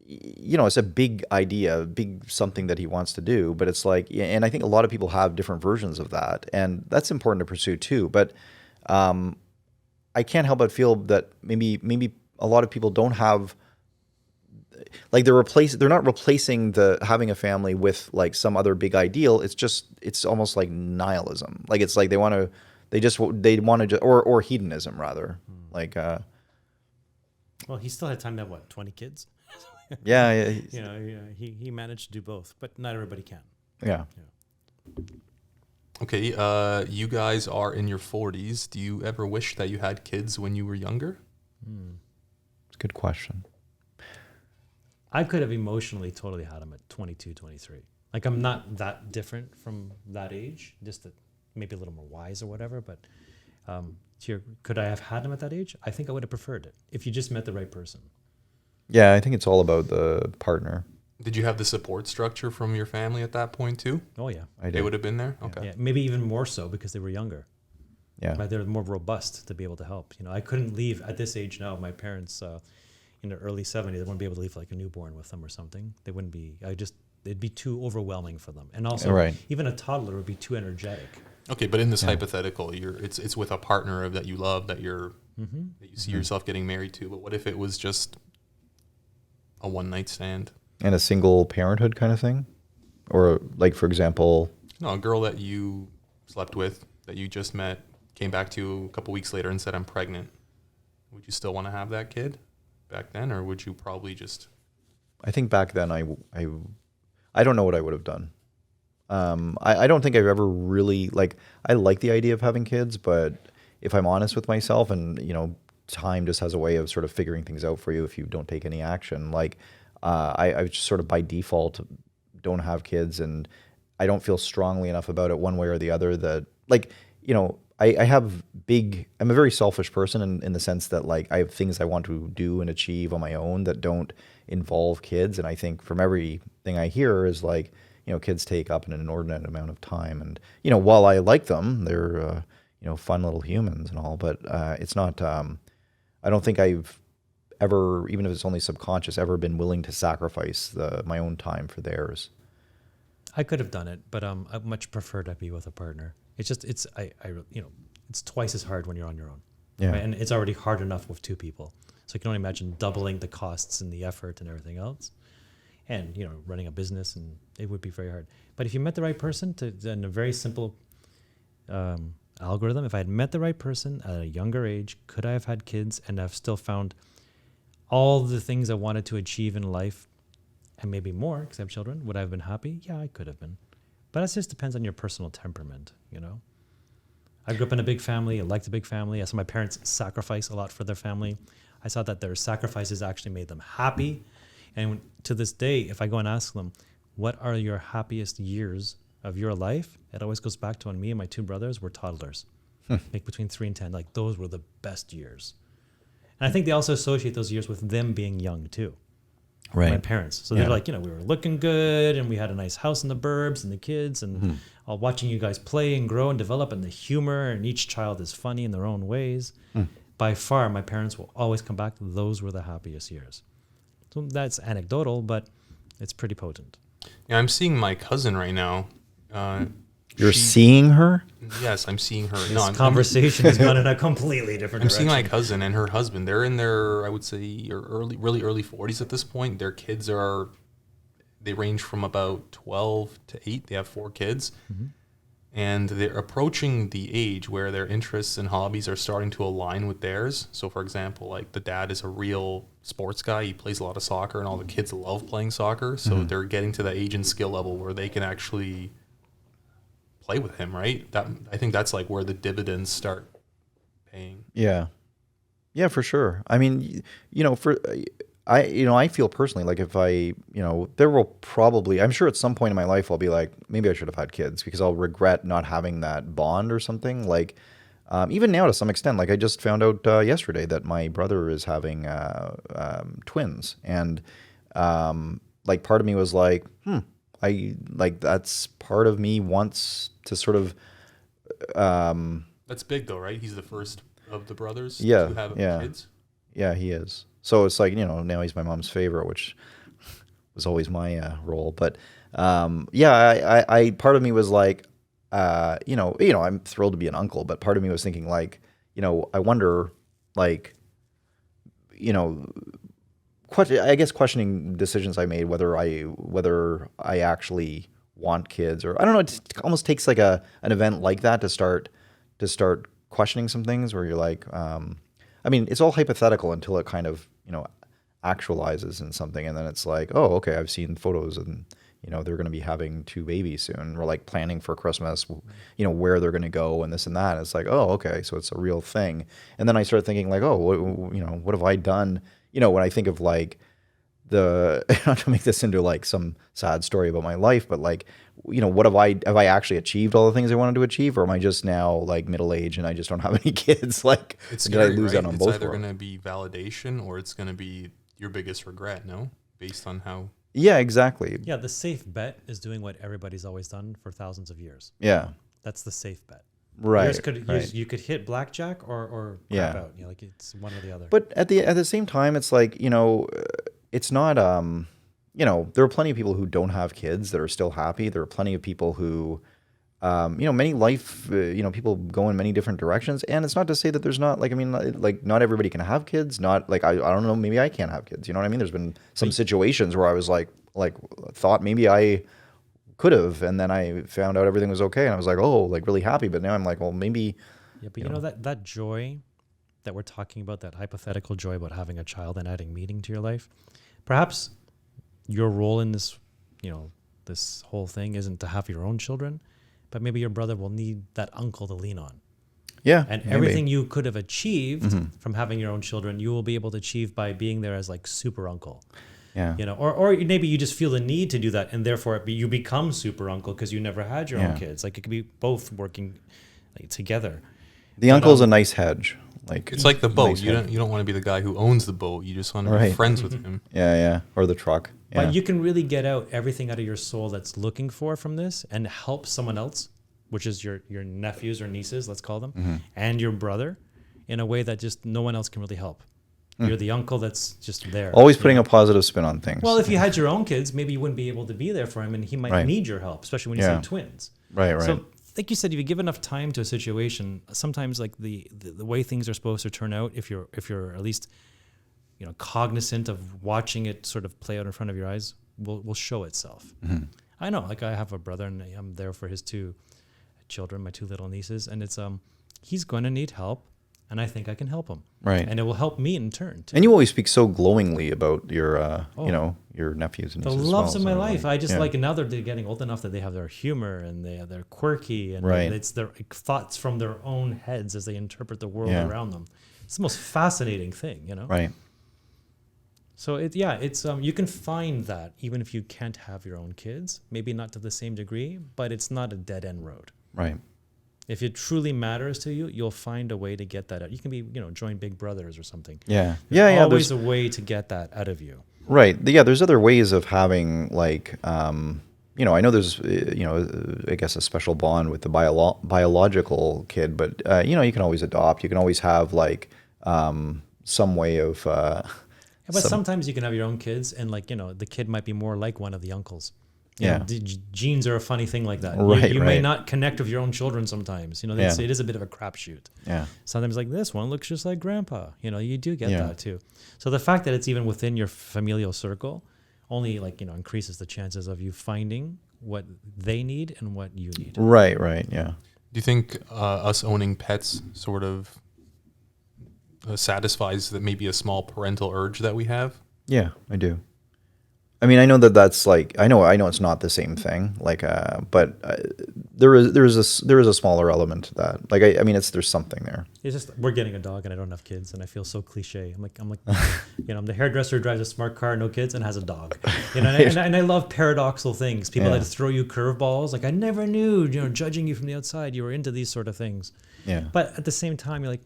It's a big idea, big something that he wants to do. But it's like, and I think a lot of people have different versions of that, and that's important to pursue too. But I can't help but feel that maybe a lot of people don't have. Like they're not replacing the having a family with like some other big ideal. It's almost like nihilism. Like it's like they want to or hedonism rather. Like well, he still had time to have 20 kids. yeah, he managed to do both, but not everybody can. Yeah. Okay, you guys are in your 40s. Do you ever wish that you had kids when you were younger? It's a good question. I could have emotionally totally had him at 22, 23. Like I'm not that different from that age, just that maybe a little more wise or whatever. But could I have had him at that age? I think I would have preferred it if you just met the right person. Yeah, I think it's all about the partner. Did you have the support structure from your family at that point too? Oh yeah, I did. They would have been there. Okay. Yeah, maybe even more so because they were younger. Yeah, but they're more robust to be able to help. I couldn't leave at this age now. My parents. In the early 70s, they wouldn't be able to leave like a newborn with them or something. They wouldn't be, it'd be too overwhelming for them. And also, even a toddler would be too energetic. Okay, but in this hypothetical, it's with a partner that you love, that that you see yourself getting married to. But what if it was just a one-night stand? And a single parenthood kind of thing? Or like, for example... No, a girl that you slept with, that you just met, came back to you a couple weeks later and said, I'm pregnant. Would you still want to have that kid back then, or would you probably just... I think back then I don't know what I would have done. I don't think I've ever really, like, I like the idea of having kids, but if I'm honest with myself, and time just has a way of sort of figuring things out for you if you don't take any action. Like I just sort of by default don't have kids, and I don't feel strongly enough about it one way or the other that, like, I have I'm a very selfish person in the sense that, like, I have things I want to do and achieve on my own that don't involve kids. And I think from everything I hear is like, kids take up an inordinate amount of time. And, while I like them, they're, fun little humans and all, but it's not, I don't think I've ever, even if it's only subconscious, ever been willing to sacrifice my own time for theirs. I could have done it, but I much prefer to be with a partner. It's just, it's twice as hard when you're on your own. Yeah. Right? And it's already hard enough with two people. So you can only imagine doubling the costs and the effort and everything else. And, running a business, and it would be very hard. But if you met the right person, in a very simple algorithm, if I had met the right person at a younger age, could I have had kids and have still found all the things I wanted to achieve in life, and maybe more because I have children? Would I have been happy? Yeah, I could have been. But that just depends on your personal temperament, I grew up in a big family. I liked a big family. I saw my parents sacrifice a lot for their family. I saw that their sacrifices actually made them happy. And to this day, if I go and ask them, what are your happiest years of your life? It always goes back to when me and my two brothers were toddlers, like between 3 and 10. Like, those were the best years. And I think they also associate those years with them being young too. Right. My parents. So they're like, we were looking good, and we had a nice house in the burbs, and the kids, and watching you guys play and grow and develop, and the humor, and each child is funny in their own ways. By far, my parents will always come back. Those were the happiest years. So that's anecdotal, but it's pretty potent. Yeah, I'm seeing my cousin right now. You're seeing her? Yes, I'm seeing her. This conversation has gone in a completely different direction. I'm seeing my cousin and her husband. They're in their, I would say, really early 40s at this point. Their kids they range from about 12 to 8. They have 4 kids. And they're approaching the age where their interests and hobbies are starting to align with theirs. So, for example, like the dad is a real sports guy. He plays a lot of soccer, and all the kids love playing soccer. So they're getting to that age and skill level where they can actually play with him, right? I think that's like where the dividends start paying. Yeah. Yeah, for sure. I mean, I feel personally like if there will probably, I'm sure at some point in my life I'll be like, maybe I should have had kids because I'll regret not having that bond or something. Like, even now to some extent, like I just found out yesterday that my brother is having twins, and like part of me was like, I like that's part of me wants to sort of, That's big though, right? He's the first of the brothers yeah, to have yeah. kids. Yeah, he is. So it's like, now he's my mom's favorite, which was always my role. But yeah, I part of me was like, I'm thrilled to be an uncle, but part of me was thinking like, I wonder, like, I guess questioning decisions I made, whether I actually want kids, or I don't know. It almost takes like an event like that to start questioning some things where you're like, I mean, it's all hypothetical until it kind of, actualizes in something. And then it's like, oh, okay, I've seen photos and, they're going to be having 2 babies soon. We're like planning for Christmas, where they're going to go and this and that. It's like, oh, okay. So it's a real thing. And then I started thinking like, oh, what have I done? When I think of like not to make this into like some sad story about my life, but like, what have I actually achieved all the things I wanted to achieve, or am I just now like middle age and I just don't have any kids? Like, It's did I scary, lose right? out on It's both? either going to be validation or it's going to be your biggest regret, no? Based on how. Yeah, exactly. Yeah, the safe bet is doing what everybody's always done for thousands of years. Yeah. That's the safe bet. Right. You could hit blackjack or crap out. Like it's one or the other. But at the same time, it's like, it's not there are plenty of people who don't have kids that are still happy. There are plenty of people who many life people go in many different directions, and it's not to say that there's not, like, I mean, like, not everybody can have kids. Not like I don't know, maybe I can't have kids. You know what I mean? There's been some situations where I was like thought maybe I could have, and then I found out everything was okay, and I was like, oh, like really happy. But now I'm like, well, maybe. Yeah, but you know that joy that we're talking about, that hypothetical joy about having a child and adding meaning to your life, perhaps your role in this, this whole thing isn't to have your own children, but maybe your brother will need that uncle to lean on. Yeah. And maybe. everything you could have achieved from having your own children, you will be able to achieve by being there as like super uncle. Yeah. Or maybe you just feel the need to do that, and therefore you become super uncle because you never had your own kids. Like it could be both working like together. The uncle's a nice hedge. Like It's like the boat. nice You hedge. don't want to be the guy who owns the boat. You just want to be friends with him. Yeah, or the truck. Yeah. But you can really get out everything out of your soul that's looking for from this and help someone else, which is your nephews or nieces, let's call them, and your brother, in a way that just no one else can really help. You're the uncle that's just there. Always putting a positive spin on things. Well, if you had your own kids, maybe you wouldn't be able to be there for him, and he might need your help, especially when you say twins. Right. So, like you said, if you give enough time to a situation, sometimes like the way things are supposed to turn out, if you're at least cognizant of watching it sort of play out in front of your eyes, will show itself. I know, like I have a brother, and I'm there for his 2 children, my 2 little nieces, and it's he's going to need help, and I think I can help him. Right. And it will help me in turn too. And you always speak so glowingly about your your nephews and the nieces. loves as of well, my so, life. I just like, now they're getting old enough that they have their humor and they're quirky, and it's their thoughts from their own heads as they interpret the world around them. It's the most fascinating thing, Right. So it's you can find that even if you can't have your own kids, maybe not to the same degree, but it's not a dead end road. Right. If it truly matters to you, you'll find a way to get that out. You can be, join Big Brothers or something. Yeah. There's always a way to get that out of you. Right. Yeah. There's other ways of having like, I know there's, I guess a special bond with the biological kid, but, you can always adopt. You can always have like some way of. But sometimes you can have your own kids, and like, the kid might be more like one of the uncles. Genes are a funny thing like that. You may not connect with your own children sometimes. It is a bit of a crapshoot. Yeah. Sometimes like this one looks just like grandpa. You do get that too. So the fact that it's even within your familial circle only increases the chances of you finding what they need and what you need. Right. Yeah. Do you think us owning pets sort of satisfies that maybe a small parental urge that we have? Yeah, I do. I mean, I know that that's like I know it's not the same thing. Like, but there is a smaller element to that. Like, I mean, there's something there. It's just we're getting a dog, and I don't have kids, and I feel so cliche. I'm like, I'm the hairdresser who drives a smart car, no kids, and has a dog. And I love paradoxical things. People that throw you curveballs. Like I never knew, judging you from the outside, you were into these sort of things. Yeah. But at the same time, you're like,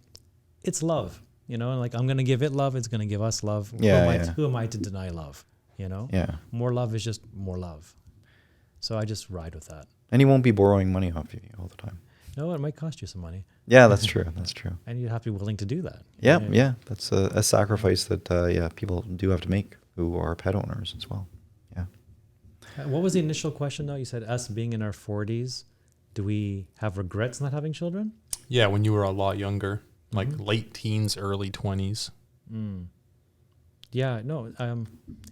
it's love, and like I'm gonna give it love. It's gonna give us love. Yeah. Who am I to deny love? Yeah. More love is just more love. So I just ride with that. And he won't be borrowing money off you all the time. No, it might cost you some money. Yeah, that's true. That's true. And you have to be willing to do that. Yeah, yeah. That's a sacrifice that people do have to make who are pet owners as well. Yeah. What was the initial question though? You said us being in our 40s, do we have regrets not having children? Yeah, when you were a lot younger, like late teens, early 20s. Yeah, no,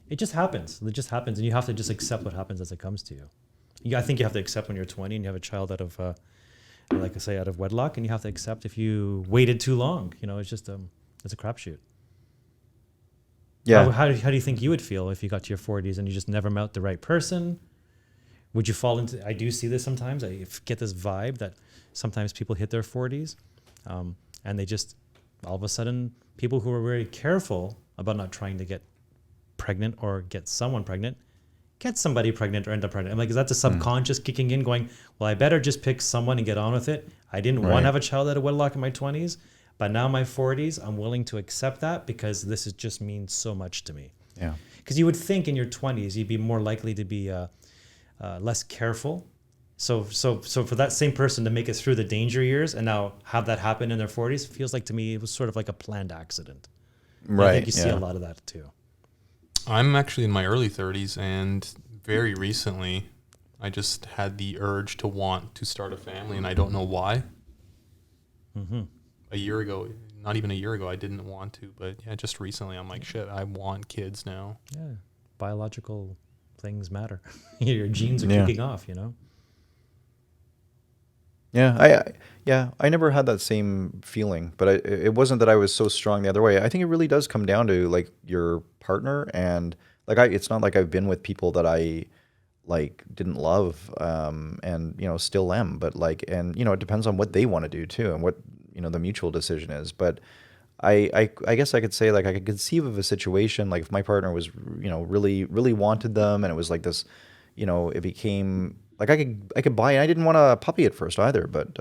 it just happens. It just happens, and you have to just accept what happens as it comes to you. I think you have to accept when you're 20 and you have a child out of, like I say, out of wedlock, and you have to accept if you waited too long. It's just it's a crapshoot. Yeah. How do you think you would feel if you got to your 40s and you just never met the right person? Would you fall into? I do see this sometimes. I get this vibe that sometimes people hit their 40s, and they just all of a sudden people who are very careful about not trying to get pregnant or get someone pregnant, get somebody pregnant or end up pregnant. I'm like, is that the subconscious kicking in going, well, I better just pick someone and get on with it. I didn't want to have a child out of wedlock in my 20s, but now my 40s, I'm willing to accept that because this just means so much to me. Yeah. Because you would think in your 20s, you'd be more likely to be less careful. So for that same person to make it through the danger years and now have that happen in their 40s, feels like to me it was sort of like a planned accident. Right. I think you see a lot of that too. I'm actually in my early 30s, and very recently, I just had the urge to want to start a family, and I don't know why. A year ago, not even a year ago, I didn't want to, but yeah, just recently, I'm like, shit, I want kids now. Yeah, biological things matter. Your genes are kicking off, Yeah, I never had that same feeling, but it wasn't that I was so strong the other way. I think it really does come down to like your partner, and like it's not like I've been with people that I like didn't love, and still am, but like, and it depends on what they want to do too, and what the mutual decision is. But I guess I could say like I could conceive of a situation like if my partner was really really wanted them, and it was like this, it became. Like I could buy it. I didn't want a puppy at first either, but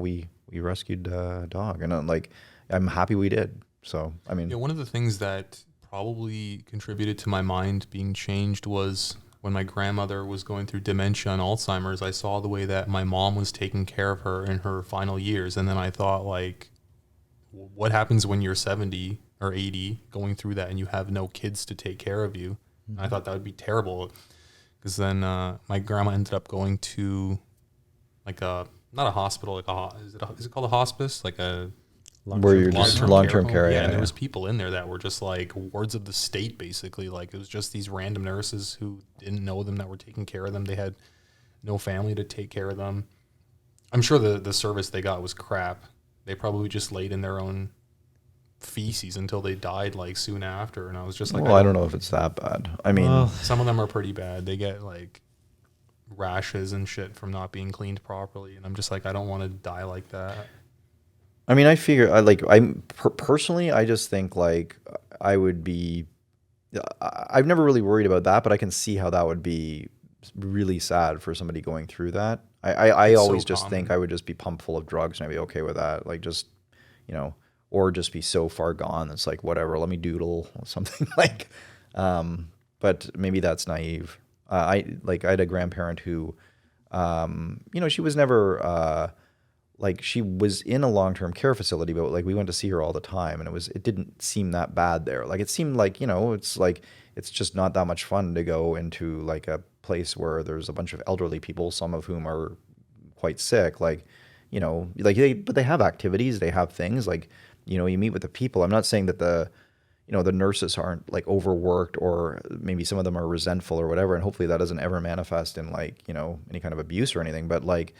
we rescued a dog, and I'm happy we did. So I mean, one of the things that probably contributed to my mind being changed was when my grandmother was going through dementia and Alzheimer's. I saw the way that my mom was taking care of her in her final years, and then I thought like, what happens when you're 70 or 80 going through that and you have no kids to take care of you? I thought that would be terrible. Because then my grandma ended up going to like not a hospital, like is it called a hospice? Like a where you're just long-term care. Yeah, and there was people in there that were just like wards of the state, basically. Like it was just these random nurses who didn't know them that were taking care of them. They had no family to take care of them. I'm sure the service they got was crap. They probably just laid in their own feces until they died like soon after, and I was just like, well, I don't know if it's that bad. I mean, some of them are pretty bad. They get like rashes and shit from not being cleaned properly, and I'm just like, I don't want to die like that. I mean, personally, I just think like I would be. I've never really worried about that, but I can see how that would be really sad for somebody going through that. I always just think I would just be pumped full of drugs and I'd be okay with that. Like just or just be so far gone. It's like, whatever, let me doodle or something like, but maybe that's naive. I had a grandparent who, she was never, she was in a long-term care facility, but like we went to see her all the time, and it didn't seem that bad there. Like it seemed like, it's just not that much fun to go into like a place where there's a bunch of elderly people, some of whom are quite sick. But they have activities, they have things like, you meet with the people. I'm not saying that the nurses aren't like overworked, or maybe some of them are resentful or whatever. And hopefully that doesn't ever manifest in like, any kind of abuse or anything. But like,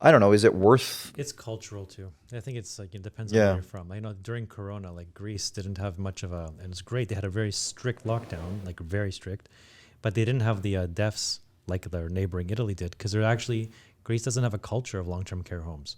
I don't know. Is it worth? It's cultural too. I think it's like it depends on Yeah. where you're from. I know during Corona, like Greece didn't have much of a, and it's great. They had a very strict lockdown, like very strict, but they didn't have the deaths like their neighboring Italy did, because they're actually Greece doesn't have a culture of long-term care homes.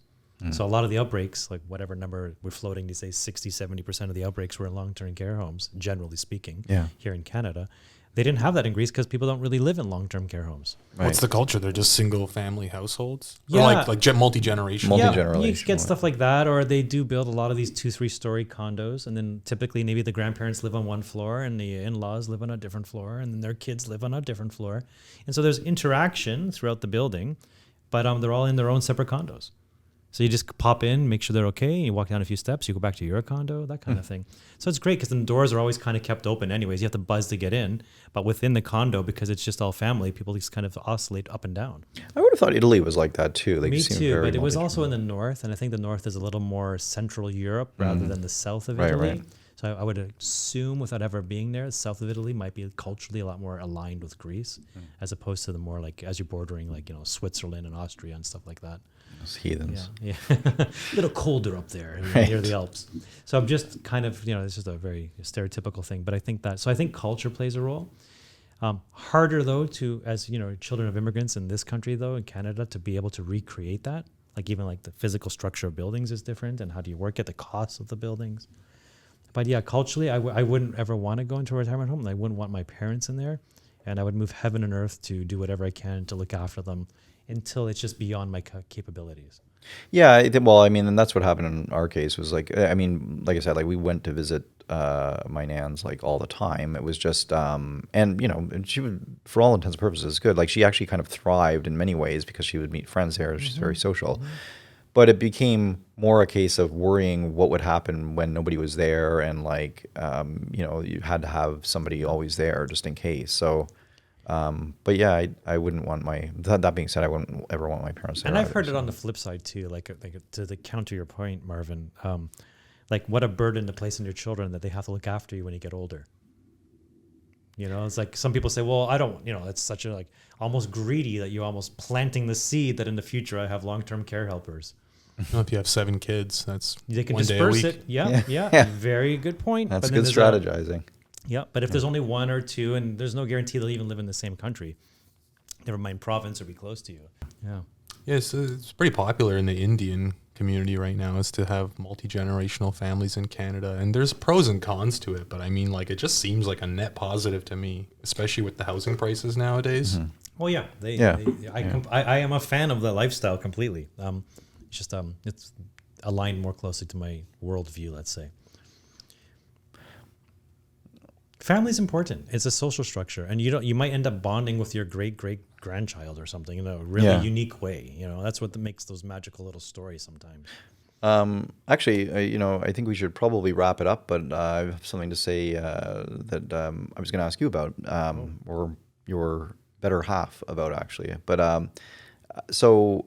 So a lot of the outbreaks, like whatever number we're floating to say 60-70% of the outbreaks were in long-term care homes, generally speaking, Yeah. here in Canada. They didn't have that in Greece because people don't really live in long-term care homes. Right. What's the culture? They're just single family households? Yeah. Or like multi-generational? Multi-generational. You get stuff like that, or they do build a lot of these 2-3 story condos, and then typically maybe the grandparents live on one floor and the in-laws live on a different floor, and then their kids live on a different floor. And so there's interaction throughout the building, but they're all in their own separate condos. So you just pop in, make sure they're okay, you walk down a few steps, you go back to your condo, that kind of thing. So it's great because the doors are always kind of kept open anyways. You have to buzz to get in. But within the condo, because it's just all family, people just kind of oscillate up and down. I would have thought Italy was like that too. Like, Me it seemed too, very but it was multi- also in the north, and I think the north is a little more Central Europe rather than the south of Right, Italy. right. So I would assume, without ever being there, the south of Italy might be culturally a lot more aligned with Greece, as opposed to the more like as you're bordering like Switzerland and Austria and stuff like that. Those heathens. Yeah, a little colder up there near the Alps. So I'm just kind of it's just a very stereotypical thing, but I think that I think culture plays a role. Harder though to as children of immigrants in this country though in Canada to be able to recreate that. Like even like the physical structure of buildings is different, and how do you work at the cost of the buildings. But yeah, culturally, I wouldn't ever want to go into a retirement home. And I wouldn't want my parents in there, and I would move heaven and earth to do whatever I can to look after them until it's just beyond my capabilities. Yeah, well, I mean, and that's what happened in our case. Was like, I mean, like I said, like we went to visit my nan's like all the time. It was just, and and she would, for all intents and purposes, good. Like she actually kind of thrived in many ways because she would meet friends there. She's very social. But it became more a case of worrying what would happen when nobody was there, and like, you had to have somebody always there just in case. So, but yeah, I wouldn't want that being said, I wouldn't ever want my parents there. And I've either, heard it so. on the flip side too, like to the counter your point, Marvin. Like what a burden to place on your children that they have to look after you when you get older. It's like some people say, well, I don't, it's such a like almost greedy that you're almost planting the seed that in the future I have long-term care helpers. Well, if you have 7 kids, that's They can one day a disperse week. it. Yeah. Yeah. Very good point. That's But then good there's strategizing. Yeah, but if there's only 1 or 2, and there's no guarantee they'll even live in the same country, never mind province or be close to you. Yeah. Yes, it's pretty popular in the Indian community right now is to have multi-generational families in Canada, and there's pros and cons to it, but I mean, like, it just seems like a net positive to me, especially with the housing prices nowadays. Well, yeah, I am a fan of the lifestyle completely. It's just it's aligned more closely to my worldview, let's say. Family's important. It's a social structure, and you might end up bonding with your great grandchild or something in a really unique way. That's what makes those magical little stories sometimes. Actually, I think we should probably wrap it up, but I have something to say that I was going to ask you about, or your better half about, actually. But so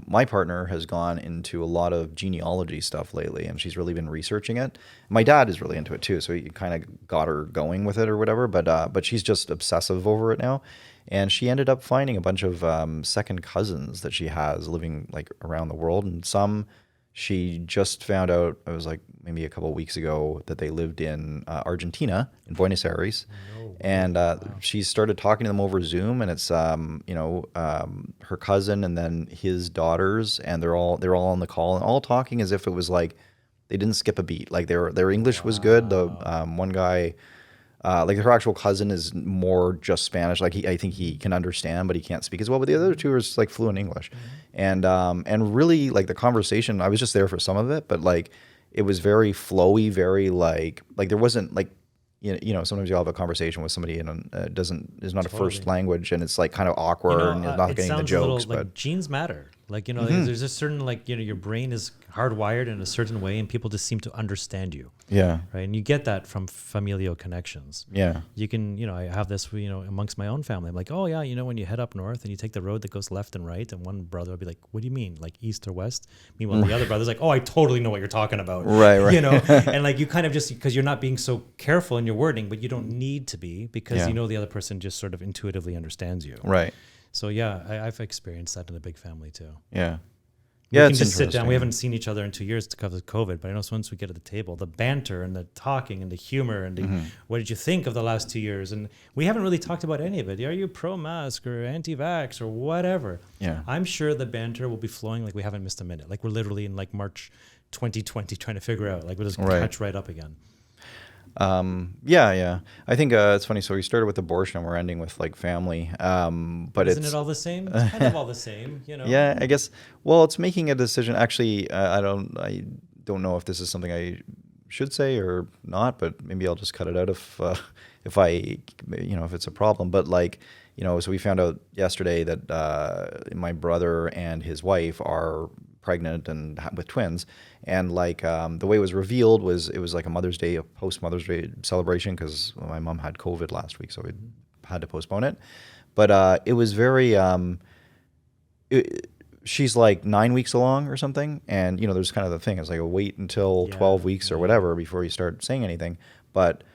my partner has gone into a lot of genealogy stuff lately, and she's really been researching it. My dad is really into it too, so he kind of got her going with it or whatever. But she's just obsessive over it now, and she ended up finding a bunch of second cousins that she has living like around the world, and some she just found out, it was like maybe a couple of weeks ago, that they lived in Argentina, in Buenos Aires. And she started talking to them over Zoom, and it's her cousin and then his daughters, and they're all on the call and all talking as if it was like they didn't skip a beat. Like their English was good. The one guy, like her actual cousin, is more just Spanish. Like I think he can understand, but he can't speak as well. But the other two are just like fluent English, and really like the conversation. I was just there for some of it, but like it was very flowy, very like there wasn't like. Sometimes you'll have a conversation with somebody and is not a first language, and it's like kind of awkward and you're not getting the jokes. But like genes matter. Like, there's a certain, like, your brain is hardwired in a certain way, and people just seem to understand you. Yeah. Right. And you get that from familial connections. Yeah. You can, I have this, amongst my own family. I'm like, oh yeah, when you head up north and you take the road that goes left and right, and one brother will be like, what do you mean? Like east or west? Meanwhile, the other brother's like, oh, I totally know what you're talking about. Right. And like, you kind of just, because you're not being so careful in your wording, but you don't need to be, because the other person just sort of intuitively understands you. Right. So yeah, I've experienced that in a big family too. Yeah. We Yeah, can it's just sit down. interesting. We haven't seen each other in 2 years because of COVID, but I know once we get at the table, the banter and the talking and the humor and the what did you think of the last 2 years? And we haven't really talked about any of it. Are you pro-mask or anti-vax or whatever? Yeah. I'm sure the banter will be flowing like we haven't missed a minute. Like we're literally in like March 2020 trying to figure out. Like we'll just Right. catch right up again. Yeah. I think it's funny. So we started with abortion, and we're ending with like family. But Isn't it's it all the same? It's kind of all the same, you know? yeah, I guess. Well, it's making a decision. Actually, I don't know if this is something I should say or not, but maybe I'll just cut it out if if it's a problem. But like, so we found out yesterday that my brother and his wife are pregnant and with twins, and like the way it was revealed was it was like a post Mother's Day celebration because my mom had COVID last week, so we had to postpone it. But it was very. She's like 9 weeks along or something, and there's kind of the thing. It's like wait until 12 weeks or whatever before you start saying anything. But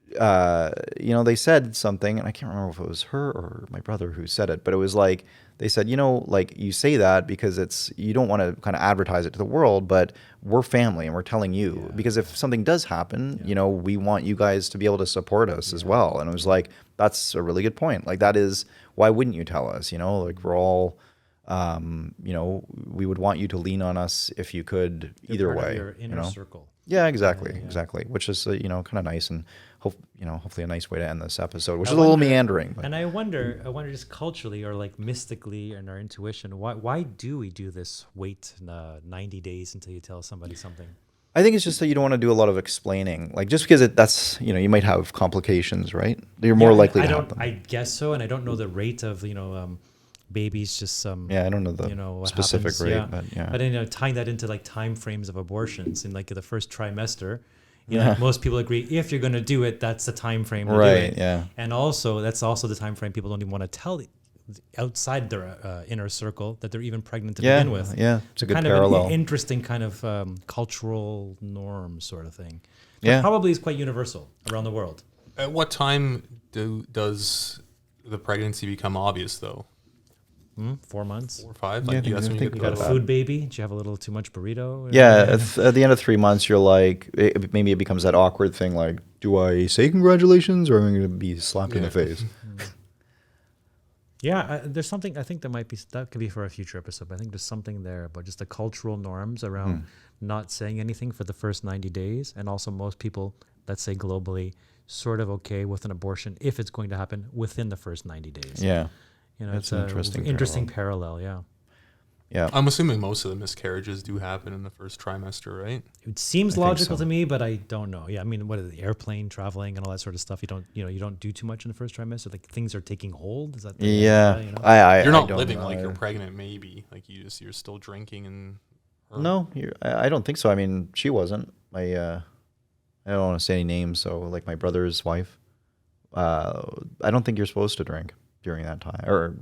they said something, and I can't remember if it was her or my brother who said it, but it was like they said, like you say that because you don't want to kind of advertise it to the world, but we're family and we're telling you because if something does happen, we want you guys to be able to support us as well. And it was like that's a really good point. Like that is why wouldn't you tell us? Like we're all. We would want you to lean on us if you could. You're either part of way, your inner circle. Yeah, exactly. Which is kind of nice and hopefully a nice way to end this episode, which is a little meandering. But. And I wonder just culturally or like mystically in our intuition, why do we do this? Wait 90 days until you tell somebody something. I think it's just that you don't want to do a lot of explaining, like just because that's you might have complications, right? You're more likely to have them. I guess so, and I don't know the rate of babies just I don't know the what specific happens. rate, but yeah. But tying that into like time frames of abortions in like the first trimester, like most people agree if you're going to do it, that's the time frame to do it. Yeah. And also that's also the time frame people don't even want to tell outside their inner circle that they're even pregnant to begin with. Yeah, it's a good kind parallel. of an interesting kind of cultural norm sort of thing. Yeah. That probably is quite universal around the world. At what time does the pregnancy become obvious, though? 4 months. 4 or 5? Yeah, Like, that's I when you think get you Got the a food baby? Did you have a little too much burrito? Yeah, at the end of 3 months, you're like, maybe it becomes that awkward thing like, do I say congratulations or am I going to be slapped in the face? Yeah, there's something, I think that could be for a future episode, but I think there's something there about just the cultural norms around not saying anything for the first 90 days. And also most people, let's say globally, sort of okay with an abortion if it's going to happen within the first 90 days. Yeah. It's That's an an interesting parallel, yeah. Yeah. I'm assuming most of the miscarriages do happen in the first trimester, right? It seems I think logical so. to me, but I don't know. Yeah, I mean, what is the airplane traveling and all that sort of stuff? You don't do too much in the first trimester. Like things are taking hold. Is that? Yeah. You're not don't living know. like you're pregnant, maybe. Like you're still drinking and. No, I don't think so. I mean, she wasn't. I don't want to say any names. So, like my brother's wife, I don't think you're supposed to drink during that time, or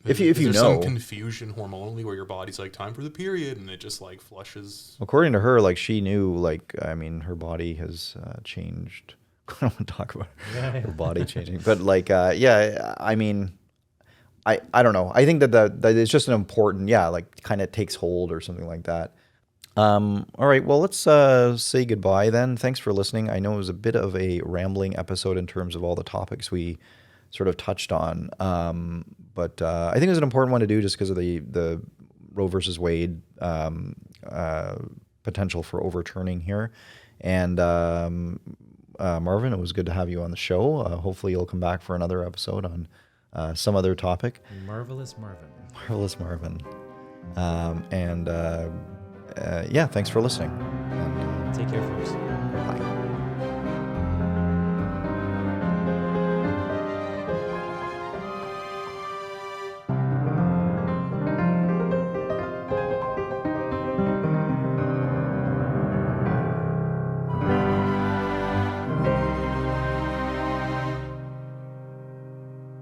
if you There's know. some confusion hormonally where your body's like time for the period, and it just like flushes. According to her, like she knew, like I mean, her body has changed. I don't want to talk about her body changing, but like, I mean, I don't know. I think that it's just an important, like kind of takes hold or something like that. All right, well, let's say goodbye then. Thanks for listening. I know it was a bit of a rambling episode in terms of all the topics we sort of touched on, but I think it was an important one to do just because of the Roe versus Wade potential for overturning here. And Marvin, it was good to have you on the show. Hopefully you'll come back for another episode on some other topic. Marvelous Marvin. Marvelous Marvin. Thanks for listening. And, Take care, folks. bye.